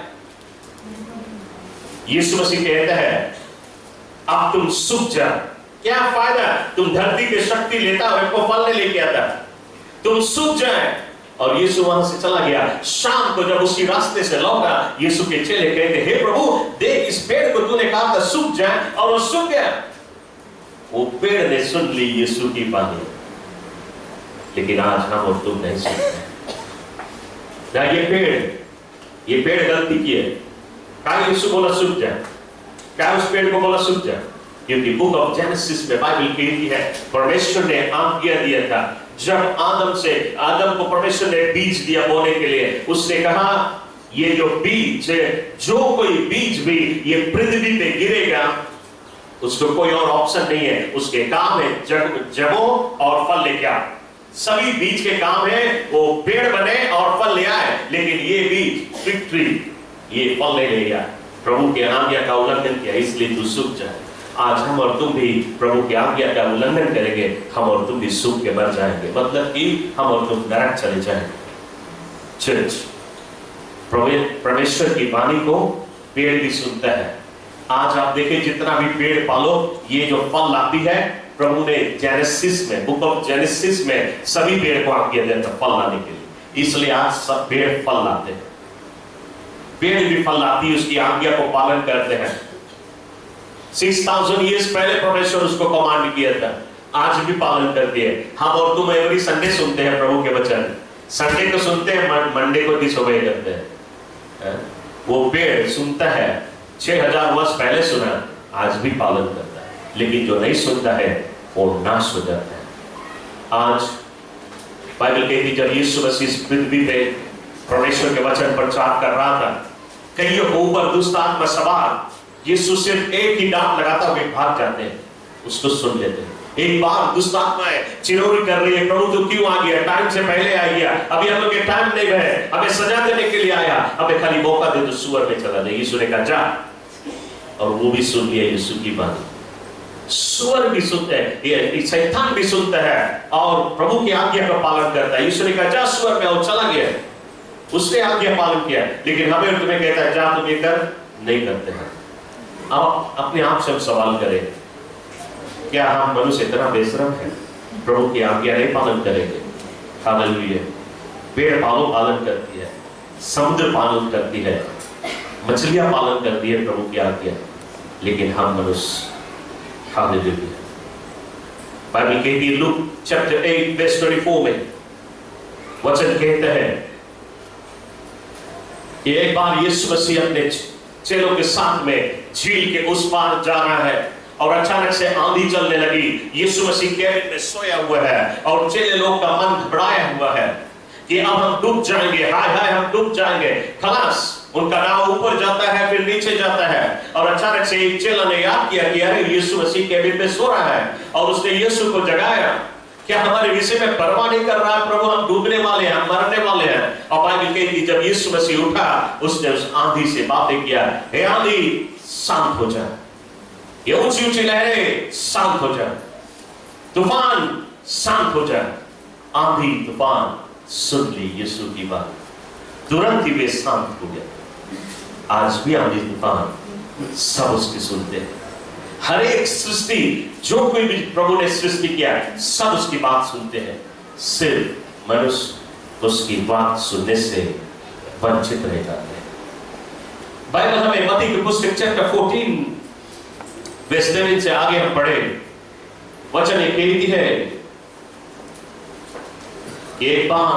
यीशु मसीह कहता है अब तुम सूख जा, क्या फायदा, तुम धरती की शक्ति लेता और इनको फल नहीं लेके आता, तुम सूख जाए। और यीशु वहां से चला गया। शाम को जब उसी रास्ते से लौटा, यीशु के चेले कहते, हे प्रभु देख इस पेड़ को तूने कहा था सूख जाए, और वो सूख गया। वो पेड़ ने सुन ली यीशु की बातें, लेकिन आज हम और तुम नहीं सुनते। ना ये पेड़ गलती की है। क्या यीशु बोला सूख जाए, क्या उस पेड़ को बोला सूख जाए? क्योंकि बुक ऑफ जेनेसिस में बाइबल कहती है परमेश्वर ने आज्ञा दिया था, जब आदम को परमेश्वर ने बीज दिया बोने के लिए, उसने कहा ये जो बीज है, जो कोई बीज भी ये पृथ्वी पे गिरेगा उसको कोई और ऑप्शन नहीं है, उसके काम है जबो और फल लेके आ। सभी बीज के काम है वो पेड़ बने और फल ले आए, लेकिन ये बीज फिग ट्री ये फल नहीं ले आया। प्रभु के आज्ञा का उल्लंघन किया, इसलिए तू सूख जाए। आज हम और तुम भी प्रभु की आज्ञा का उल्लंघन करेंगे, हम और तुम भी सूख के मर जाएंगे, मतलब कि हम और तुम नरक चले जाएंगे। चर्च, परमेश्वर की वाणी को पेड़ भी सुनता है। आज आप देखें जितना भी पेड़ पालो, ये जो फल लाती है, प्रभु ने जेनेसिस में, बुक ऑफ जेनेसिस में सभी पेड़ को आज्ञा देता फल लाने के लिए, इसलिए आज सब पेड़ फल लाते हैं। पेड़ भी फल लाती है, उसकी आज्ञा को पालन करते हैं। 6000 ईयर्स पहले परमेश्वर उसको कमांड किया था, आज भी पालन करती है। हम और तुम एवरी संडे सुनते हैं प्रभु के वचन, संडे को सुनते हैं, मंडे को डिसोबे करते हैं। वो पेड़ सुनता है, 6000 वर्ष पहले सुना, आज भी पालन करता है, लेकिन जो नहीं सुनता है वो नाश हो जाता है। आज बाइबल कहती जब यीशु मसीह इस पृथ्वी पे परमेश्वर के वचन प्रचार कर रहा था, कईयों को ऊपर दुष्ट आत्मा सवार, यीशु सिर्फ एक ही डांट लगाता हुए भाग जाते हैं, उसको सुन लेते हैं। एक बार दुष्ट आत्माएं चिरौरी कर रही है, प्रभु तू क्यों आ गया, टाइम से पहले आ गया, अभी हम लोग के टाइम नहीं है, हमें सजा देने के लिए आया, हमें खाली मौका दे तो सुअर में चला जाए। यीशु ने कहा जा, और वो भी सुन लिया यीशु की बात। सुअर भी सुनते हैं, शैतान भी सुनता है और प्रभु की आज्ञा का पालन करता है। यीशु ने कहा जा सुअर में, और चला गया, उसने आज्ञा पालन किया। लेकिन हमें तुम्हें कहता है जा, तुम ये कर, नहीं करते हैं। अब अपने आप से हम सवाल करें, क्या हम मनुष्य इतना बेशरम है, प्रभु की आज्ञा नहीं पालन करेंगे? हालेलुया। पेड़ पालन करती है, समुद्र पालन करती है, मछलियां पालन करती है प्रभु की आज्ञा, लेकिन हम मनुष्य, हालेलुया। बाइबल कहती है लूक चैप्टर 8 वर्स 24 में वचन कहता है कि एक बार यीशु मसीह अपने चेलों के साथ में झील के उस पार जा रहा है, और अचानक से आंधी चलने लगी। यीशु मसीह कैबिन में सोया हुआ है और चेले लोग का मन घबराया हुआ है कि अब हम डूब जाएंगे, हाय हाय हम डूब जाएंगे। खलास, उनका नाव ऊपर जाता है फिर नीचे जाता है, और अचानक से एक चेला ने याद किया कि अरे यीशु मसीह कैबिन में सो रहा है, और उसने यीशु को जगाया। क्या हमारे विषय में परवाह नहीं कर रहा है प्रभु, हम डूबने वाले हैं, हम मरने वाले हैं। और बाइबल कहती जब यीशु मसीह उठा, उसने उस आंधी से बातें किया, हे आंधी शांत हो जा। ये ऊंची ऊंची लहरें शांत हो जाए, तूफान शांत हो जाए। आंधी तूफान सुन ली यीशु की बात, तुरंत ही वे शांत हो गए। आज भी आंधी तूफान सब उसकी सुनते हैं। हर एक सृष्टि, जो कोई भी प्रभु ने सृष्टि किया, सब उसकी बात सुनते हैं। सिर्फ मनुष्य उसकी बात सुनने से वंचित रह जाते हैं। बाइबल हमें मत्ती की पुस्तक चैप्टर 14 वर्स 7 से आगे हम पढ़े, वचन एक कहती है, एक बार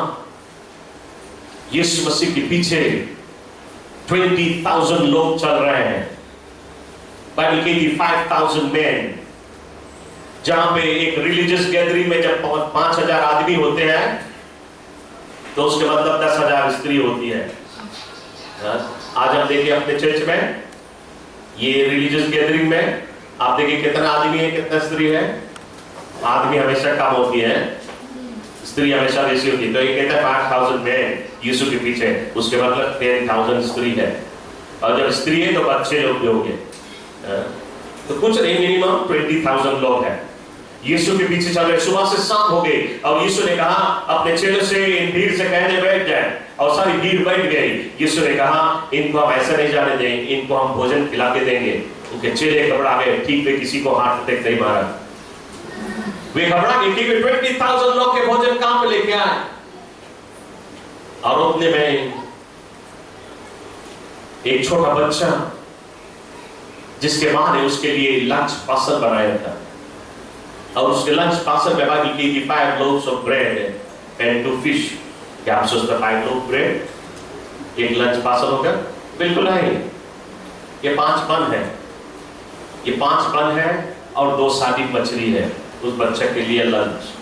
यीशु मसीह के पीछे 20,000 लोग चल रहे हैं। बाइबल कहती 5,000 मैन, जहां पे एक रिलीजियस गैदरिंग में जब 5,000 आदमी होते हैं तो उसके मतलब 10,000 स्त्री होती है। आज हम देखिए अपने चर्च में, ये रिलीजियस गैदरिंग में आप देखिए कितना आदमी है, कितना स्त्री है। आदमी हमेशा कम होती है, स्त्री हमेशा बेसी होती है। तो ये कहता है 5,000 मैन यीशु के पीछे, उसके मतलब 10,000 स्त्री है। और जब स्त्री है तो बच्चे लोग भी होंगे, तो कुछ नहीं, मिनिमम 20,000 लोग हैं यीशु के पीछे चल रहे। सुबह से शाम हो गई और यीशु ने कहा अपने चेलों से इन भीड़ से कहने बैठ जाए, और सारी भीड़ बैठ गई। यीशु ने कहा इनको हम ऐसा नहीं जाने देंगे, इनको हम भोजन खिला के देंगे। उनके चेले घबरा गए, ठीक है किसी को हार्ट अटैक नहीं मारा, वे घबरा गए, ठीक है 20,000 लोग के भोजन कहां पे लेके आए। और उतने में एक छोटा बच्चा, जिसके मां ने उसके लिए लंच पार्सल बनाया था, और उसके लंच पार्सल में बाइबल की 5 loaves of bread and 2 fish। क्या आप सोचते 5 loaf bread एक लंच पार्सल होगा? बिल्कुल नहीं, ये 5 बन है, ये 5 बन है और 2 सादी मछली है उस बच्चे के लिए लंच।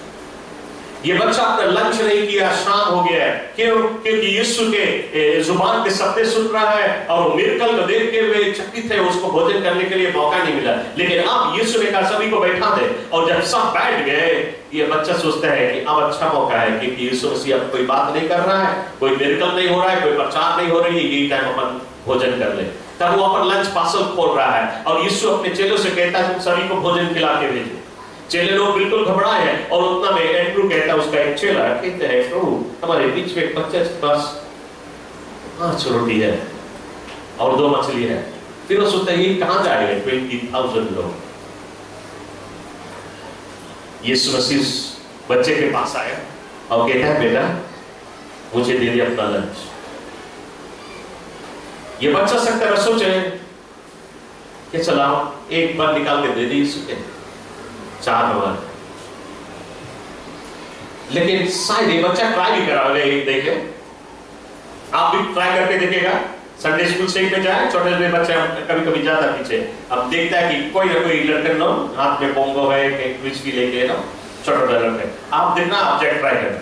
ये बच्चा अपना लंच नहीं किया, शाम हो गया है। क्यों? क्योंकि यीशु के जुबान के शब्द सुन रहा है और मिरेकल को देख के वे चकित है, उसको भोजन करने के लिए मौका नहीं मिला। लेकिन अब यीशु ने कहा सभी को बैठा दे, और जब सब बैठ गए, ये बच्चा सोचता है कि अब अच्छा मौका है, क्योंकि यीशु मसीह अब कोई बात नहीं कर रहा है, कोई मिरेकल नहीं हो रहा है, कोई प्रचार नहीं हो रही है, यही टाइम अपन भोजन कर ले। तब वो अपन लंच पार्सल खोल रहा है और यीशु अपने चेलों से कहता है तुम सभी को भोजन खिला के भेजो। चेले लोग बिल्कुल घबराए हैं, और उतना में एंड्रू कहता है, उसका एक चेला कहते हैं प्रभु हमारे बीच में एक बच्चे के पास 5 रोटी है और 2 मछली है। फिर वो सोचता है ये कहां जाएगा 20,000 लोग। यीशु मसीह बच्चे के पास आया और कहता है बेटा मुझे दे दे अपना लंच। ये बच्चा सकता है सोचे कि चलाओ एक बार निकाल के दे दी यीशु के 4 नंबर। लेकिन शायद ये बच्चा ट्राई भी करा देखे, आप भी ट्राई करके देखेगा। संडे स्कूल से में जाए, छोटे छोटे बच्चे कभी कभी जाता पीछे, अब देखता है कि कोई ना कोई लड़का लो हाथ में पोंगो है, क्रिस्पी लेके ना छोटा छोटा लड़के, आप देखना ऑब्जेक्ट ट्राई करना।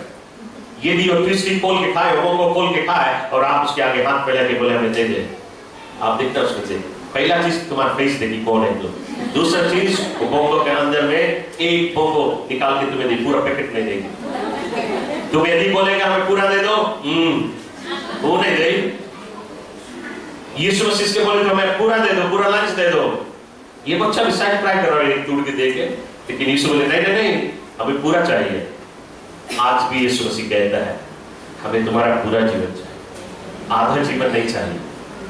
यदि वो क्रिस्पी खोल के खाए, पोंगो खोल के खाए, और आप उसके आगे हाथ फैला के बोले हमें दे दे, आप देखता उसमें से पहला चीज तुम्हारा फेस देखी कौन है तो, दूसरा चीज वो बोंगो के अंदर में एक बोंगो निकाल के तुम्हें दे, पूरा पैकेट नहीं देगी। तुम्हें यदि बोलेगा हमें पूरा दे दो, वो नहीं देगी। यीशु मसीह के बोले तो हमें पूरा दे दो, पूरा लंच दे दो। ये बच्चा भी शायद ट्राई कर रहा है तोड़ के दे के, लेकिन यीशु बोले नहीं नहीं नहीं हमें पूरा चाहिए। आज भी यीशु मसीह कहता है हमें तुम्हारा पूरा जीवन चाहिए, आधा जीवन नहीं चाहिए,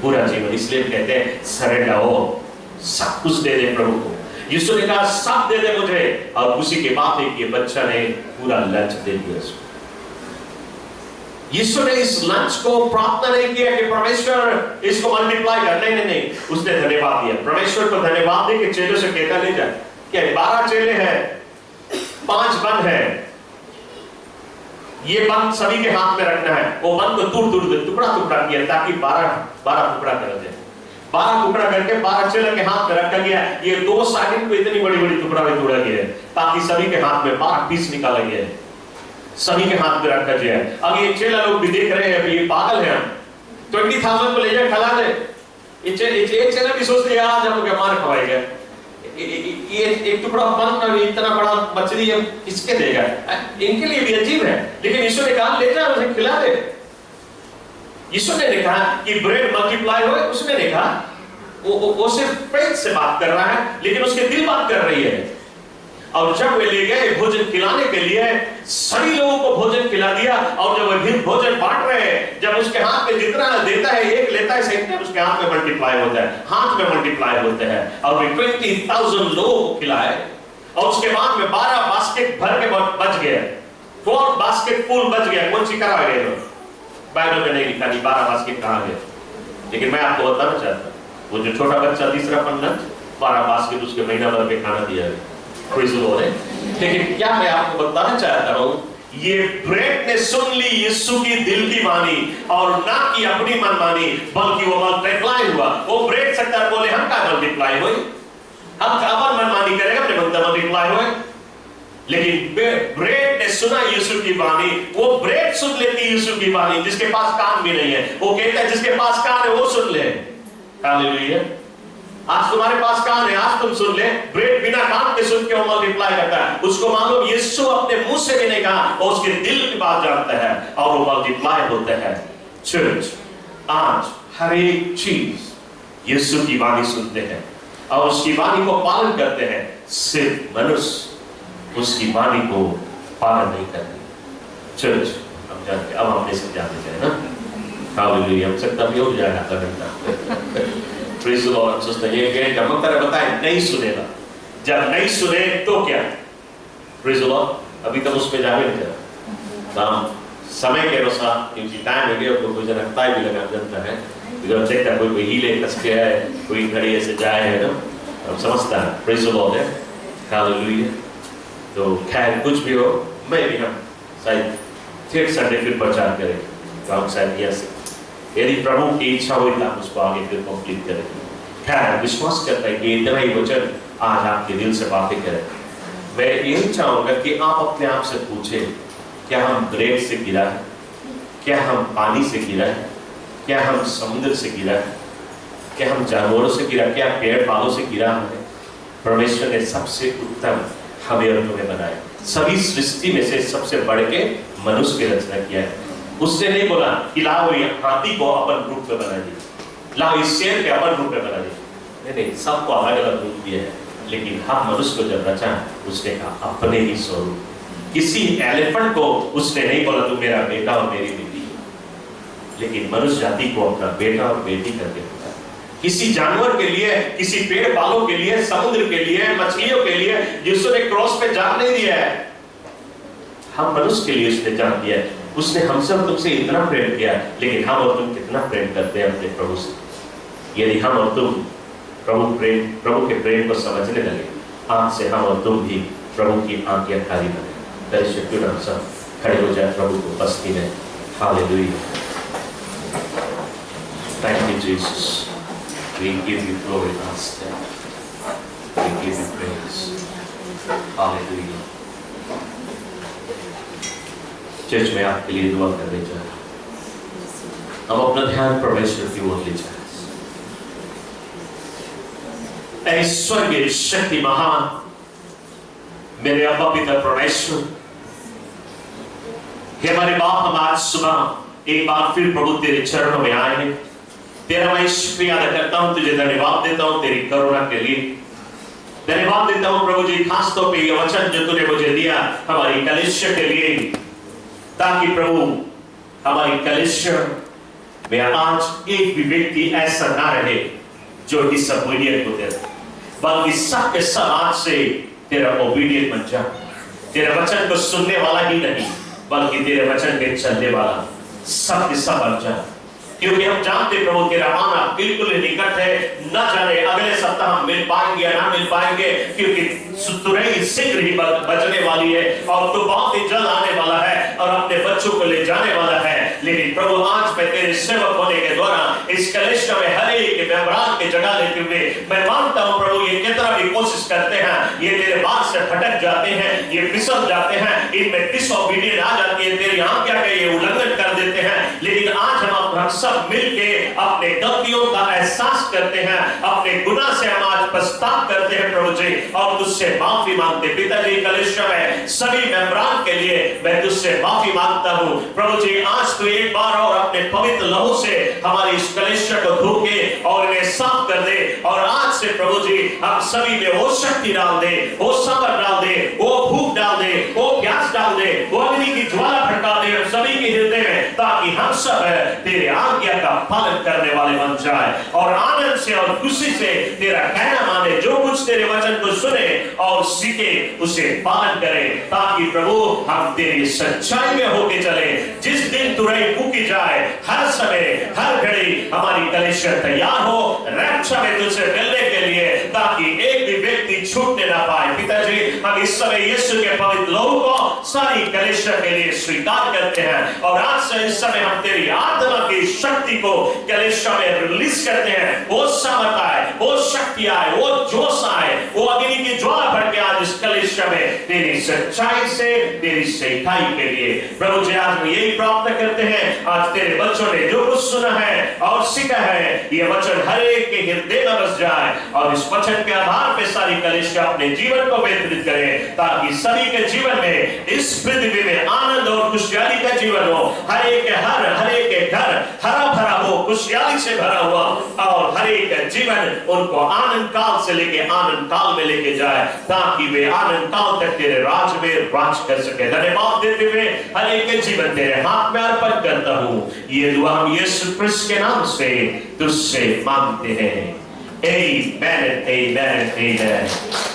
पूरा जीवन। इसलिए कहते हैं सरेंडर हो, सब कुछ दे दे प्रभु को। यीशु ने कहा सब दे दे मुझे, और उसी के बाद एक ये बच्चा ने पूरा लंच दे दिया उसको। यीशु ने इस लंच को प्रार्थना नहीं किया कि परमेश्वर इसको मल्टीप्लाई कर, नहीं नहीं नहीं, उसने धन्यवाद दिया। परमेश्वर को धन्यवाद दे के चेलों से कहता ले जा, क्या 12 चेले हैं, 5 बन है, ये बंद सभी के हाथ में रखना है। वो बंद को टुकड़ा टुकड़ा किया ताकि 12 टुकड़ा कर दे। 12 टुकड़ा करके 12 चेलों के हाथ में रखा गया। ये 2 साइड पे इतनी बड़ी बड़ी टुकड़ा में तोड़ा गया ताकि सभी के हाथ में 12 पीस निकाला गया, सभी के हाथ में रखा गया। अब ये चेला लोग भी देख रहे हैं ये पागल है, 20,000 को ले जाए खिला दे। ये चेला भी सोचते हैं आज हम क्या मार खवाएगा, ये एक टुकड़ा बन और इतना बड़ा मछली है किसके देगा, इनके लिए भी अजीब है। लेकिन यीशु ने कहा ले जा उसे खिला दे। यीशु ने कहा कि ब्रेड मल्टीप्लाई हो, उसने नहीं कहा वो सिर्फ पेट से बात कर रहा है, लेकिन उसके दिल बात कर रही है। और जब वे ले गए भोजन खिलाने के लिए, सभी लोगों को भोजन खिला दिया। और जब वे भोजन बांट रहे हैं, जब उसके हाथ में जितना देता है, एक लेता है, सेकंड टाइम उसके हाथ में मल्टीप्लाई होता है, हाथ में मल्टीप्लाई होते हैं। और वे 20,000 लोगों को खिलाए। और उसके बाद में 12 बास्केट भर के बच गए, 4 बास्केट फुल बच गया। कौन सी करा गए? बाइबल में नहीं लिखा नहीं 12 बास्केट कहां गए, लेकिन मैं आपको बताना चाहता हूं, वो जो छोटा बच्चा तीसरा पन्ना 12 बास्केट उसके महीना भर के खाना दिया गया। लेकिन क्या मैं आपको बताना चाहता हूं, ये ब्रेड ने सुन ली यीशु की दिल की वाणी और ना कि अपनी मनमानी, बल्कि वो मल्टीप्लाई हुआ। वो ब्रेड सकता बोले हम क्या मल्टीप्लाई हुए, हम अपन मनमानी करेगा, अपने बनता मल्टीप्लाई हुए। लेकिन ब्रेड ने सुना यीशु की वाणी। वो ब्रेड सुन लेती यीशु की वाणी, जिसके पास कान भी नहीं है। वो कहता है जिसके पास कान है वो सुन ले। हालेलुया। आज तुम्हारे पास कान है, आज तुम सुन ले। ब्रेड बिना कान के सुन के वो मल्टीप्लाई करता है। उसको मालूम यीशु अपने मुंह से भी नहीं कहा, और उसके दिल की बात जानता है और वो मल्टीप्लाई होता है। चर्च, आज हर एक चीज यीशु की वाणी सुनते हैं और उसकी वाणी को पालन करते हैं। सिर्फ मनुष्य उसकी वाणी को पालन नहीं करते। चर्च, हम जानते, अब हमने से जानते हैं ना। हालेलुया। हम सकता भी हो जाएगा आधा घंटा। Praise the Lord. सोचते हैं ये जब मगर बताए नहीं सुनेगा, जब नहीं सुने तो क्या? Praise the Lord. अभी तक उस पे जावे नहीं जा समय के अनुसार, क्योंकि टाइम हो गया, तो कोई जरा टाइम भी लगा जानता है, बिकॉज़ चेक कर कोई हिले कस के है, कोई घड़ी ऐसे जाए है ना, हम समझता है। प्रेज़ द लॉर्ड है। हालेलुया। तो खैर कुछ भी हो, मैं भी हम शायद थर्ड संडे फिर प्रचार करें, तो हम शायद यहाँ यदि प्रभु की इच्छा हुई तो आप उसको आगे फिर कंप्लीट करेंगे। खैर विश्वास करता है कि इतना ही वचन आज आपके दिल से बातें करें। मैं यही चाहूंगा कि आप अपने आप से पूछें, क्या हम ब्रेड से गिरा है? क्या हम पानी से गिरा है? क्या हम समुद्र से गिरा है? क्या हम जानवरों से गिरा? क्या पेड़ पालों से गिरा है? परमेश्वर ने सबसे उत्तम हमें और तुम्हें बनाया। सभी सृष्टि में से सबसे बढ़ के मनुष्य की रचना किया है। उसने नहीं बोला कि लाओ ये हाथी को अपन रूप में बना दिया, लाओ इस शेर के अपन रूप में बना दिया। नहीं, सबको अलग अलग रूप दिया है। लेकिन हम मनुष्य को जब रचा, उसने कहा अपने ही स्वरूप। किसी एलिफेंट को उसने नहीं बोला तू मेरा बेटा और मेरी बेटी, लेकिन मनुष्य जाति को अपना बेटा और बेटी करके बोला। किसी जानवर के लिए, किसी पेड़ पालों के लिए, समुद्र के लिए, मछलियों के लिए यीशु ने क्रॉस पे जान नहीं दिया है, हम मनुष्य के लिए उसने जान दिया है। उसने हमसे और तुमसे इतना प्रेम किया, लेकिन हम और तुम कितना प्रेम करते हैं अपने प्रभु से। यदि हम और तुम प्रभु के प्रेम को समझने लगे, आज से हम और तुम भी प्रभु की आज्ञाकारी बने। दर्शक हम सब खड़े हो जाए प्रभु को उपस्थिति में। Hallelujah. Thank you Jesus, we give you glory master, we give you praise. Hallelujah. Church में आपके लिए दुआ करने जा रहा हूं। अब अपना ध्यान परमेश्वर की ओर ले जाए। ऐश्वर्य शक्ति महान मेरे अब्बा पिता परमेश्वर, हे हमारे बाप, हम आज सुबह एक बार फिर प्रभु तेरे चरणों में आए हैं। तेरा मैं शुक्रिया अदा करता हूं, तुझे धन्यवाद देता हूं तेरी करुणा के लिए। धन्यवाद देता हूं प्रभु जी, खास तौर पे ये वचन जो तूने मुझे दिया हमारी कलीसिया के लिए, ताकि प्रभु हमारी कलीसिया में आज एक भी व्यक्ति ऐसा ना रहे जो डिसोबीडिएंट हो जाए, बल्कि सब के सब आज से तेरा ओबीडिएंट बन जाए। तेरे वचन को सुनने वाला ही नहीं, बल्कि तेरे वचन के चलने वाला सब के सब बन जाए। क्योंकि हम जानते प्रभु तेरा आना बिल्कुल निकट है। न जाने अगले सप्ताह हम मिल पाएंगे या ना मिल पाएंगे, क्योंकि तुरई शीघ्र ही बचने वाली है और तो बहुत ही जल्द आने वाला है और अपने बच्चों को ले जाने वाला है। लेकिन प्रभु आज मैं तेरे सेवक होने के द्वारा इस कलीसिया में हर एक मेंबरान की जगह लेते हुए मैं मानता हूं प्रभु ये कितना भी कोशिश करते हैं, ये तेरे बात से भटक जाते हैं, ये फिसल जाते हैं, इनमें डिसोबीडिएंट आ जाती है, तेरी आज्ञा का ये उल्लंघन कर देते हैं। लेकिन आज हम सब मिलके अपने गलतियों का एहसास करते हैं अपने गुनाह से हम आज पछतावा करते हैं प्रभु जी, और तुझसे माफी मांगते। पिताजी कलीसिया में सभी मेंबरान के लिए मैं तुझसे माफी मांगता हूँ प्रभु जी। आज तू एक बार और अपने पवित्र लहू से हमारी इस कलीसिया को धो के और इन्हें साफ कर दे, और आज से प्रभु जी हम सभी में वो शक्ति डाल दे, वो समर डाल दे, वो भूख डाल दे, वो प्यास डाल दे, वो अग्नि की ज्वाला भड़का दे सभी के हृदय में, ताकि हम सब तेरे आज्ञा का पालन करने वाले बन जाए और आनंद से और खुशी से तेरा कहना माने। जो कुछ तेरे वचन को सुने और सीखे उसे पालन करें, ताकि प्रभु हम तेरी सच्चाई में होके चले। जिस दिन तुरई फूकी जाए, हर समय हर घड़ी हमारी कलीसिया तैयार हो रक्षा में तुझसे मिलने के लिए, ताकि एक भी व्यक्ति छूटने ना पाए। पिताजी हम इस समय यीशु के पवित्र लहू को सारी कलीसिया के लिए स्वीकार करते हैं, और आज से इस समय हम तेरी आत्मा की शक्ति को कलीसिया में रिलीज करते हैं। वो सामर्थ आए, वो शक्ति आए, वो जोश आए, वो अग्नि की ज्वाला भर के आज इस कलीसिया में तेरी सच्चाई से तेरी सेवकाई के लिए प्रभु जी आज हम यही प्रार्थना करते हैं। आज तेरे बच्चों ने जो कुछ सुना है और सीखा है, ये वचन हर एक के हृदय में बस जाए, और इस वचन के आधार पे सारी कलीसिया अपने जीवन को बेहतरीन करे, ताकि सभी के जीवन में इस पृथ्वी में आनंद और खुशहाली का जीवन हो। हर एक के घर हरा भरा हो, खुशहाली से भरा हुआ, और हर एक का जीवन उनको आनंद काल से लेके आनंद काल में लेके जाए, ताकि वे आनंद काल तक तेरे राज में राज कर सके। धन्यवाद देते हुए हर एक के जीवन तेरे हाथ में अर्पण करता हूँ। ये दुआ हम यीशु क्रिस्त के नाम से तुझसे मांगते हैं। Amen, amen, amen.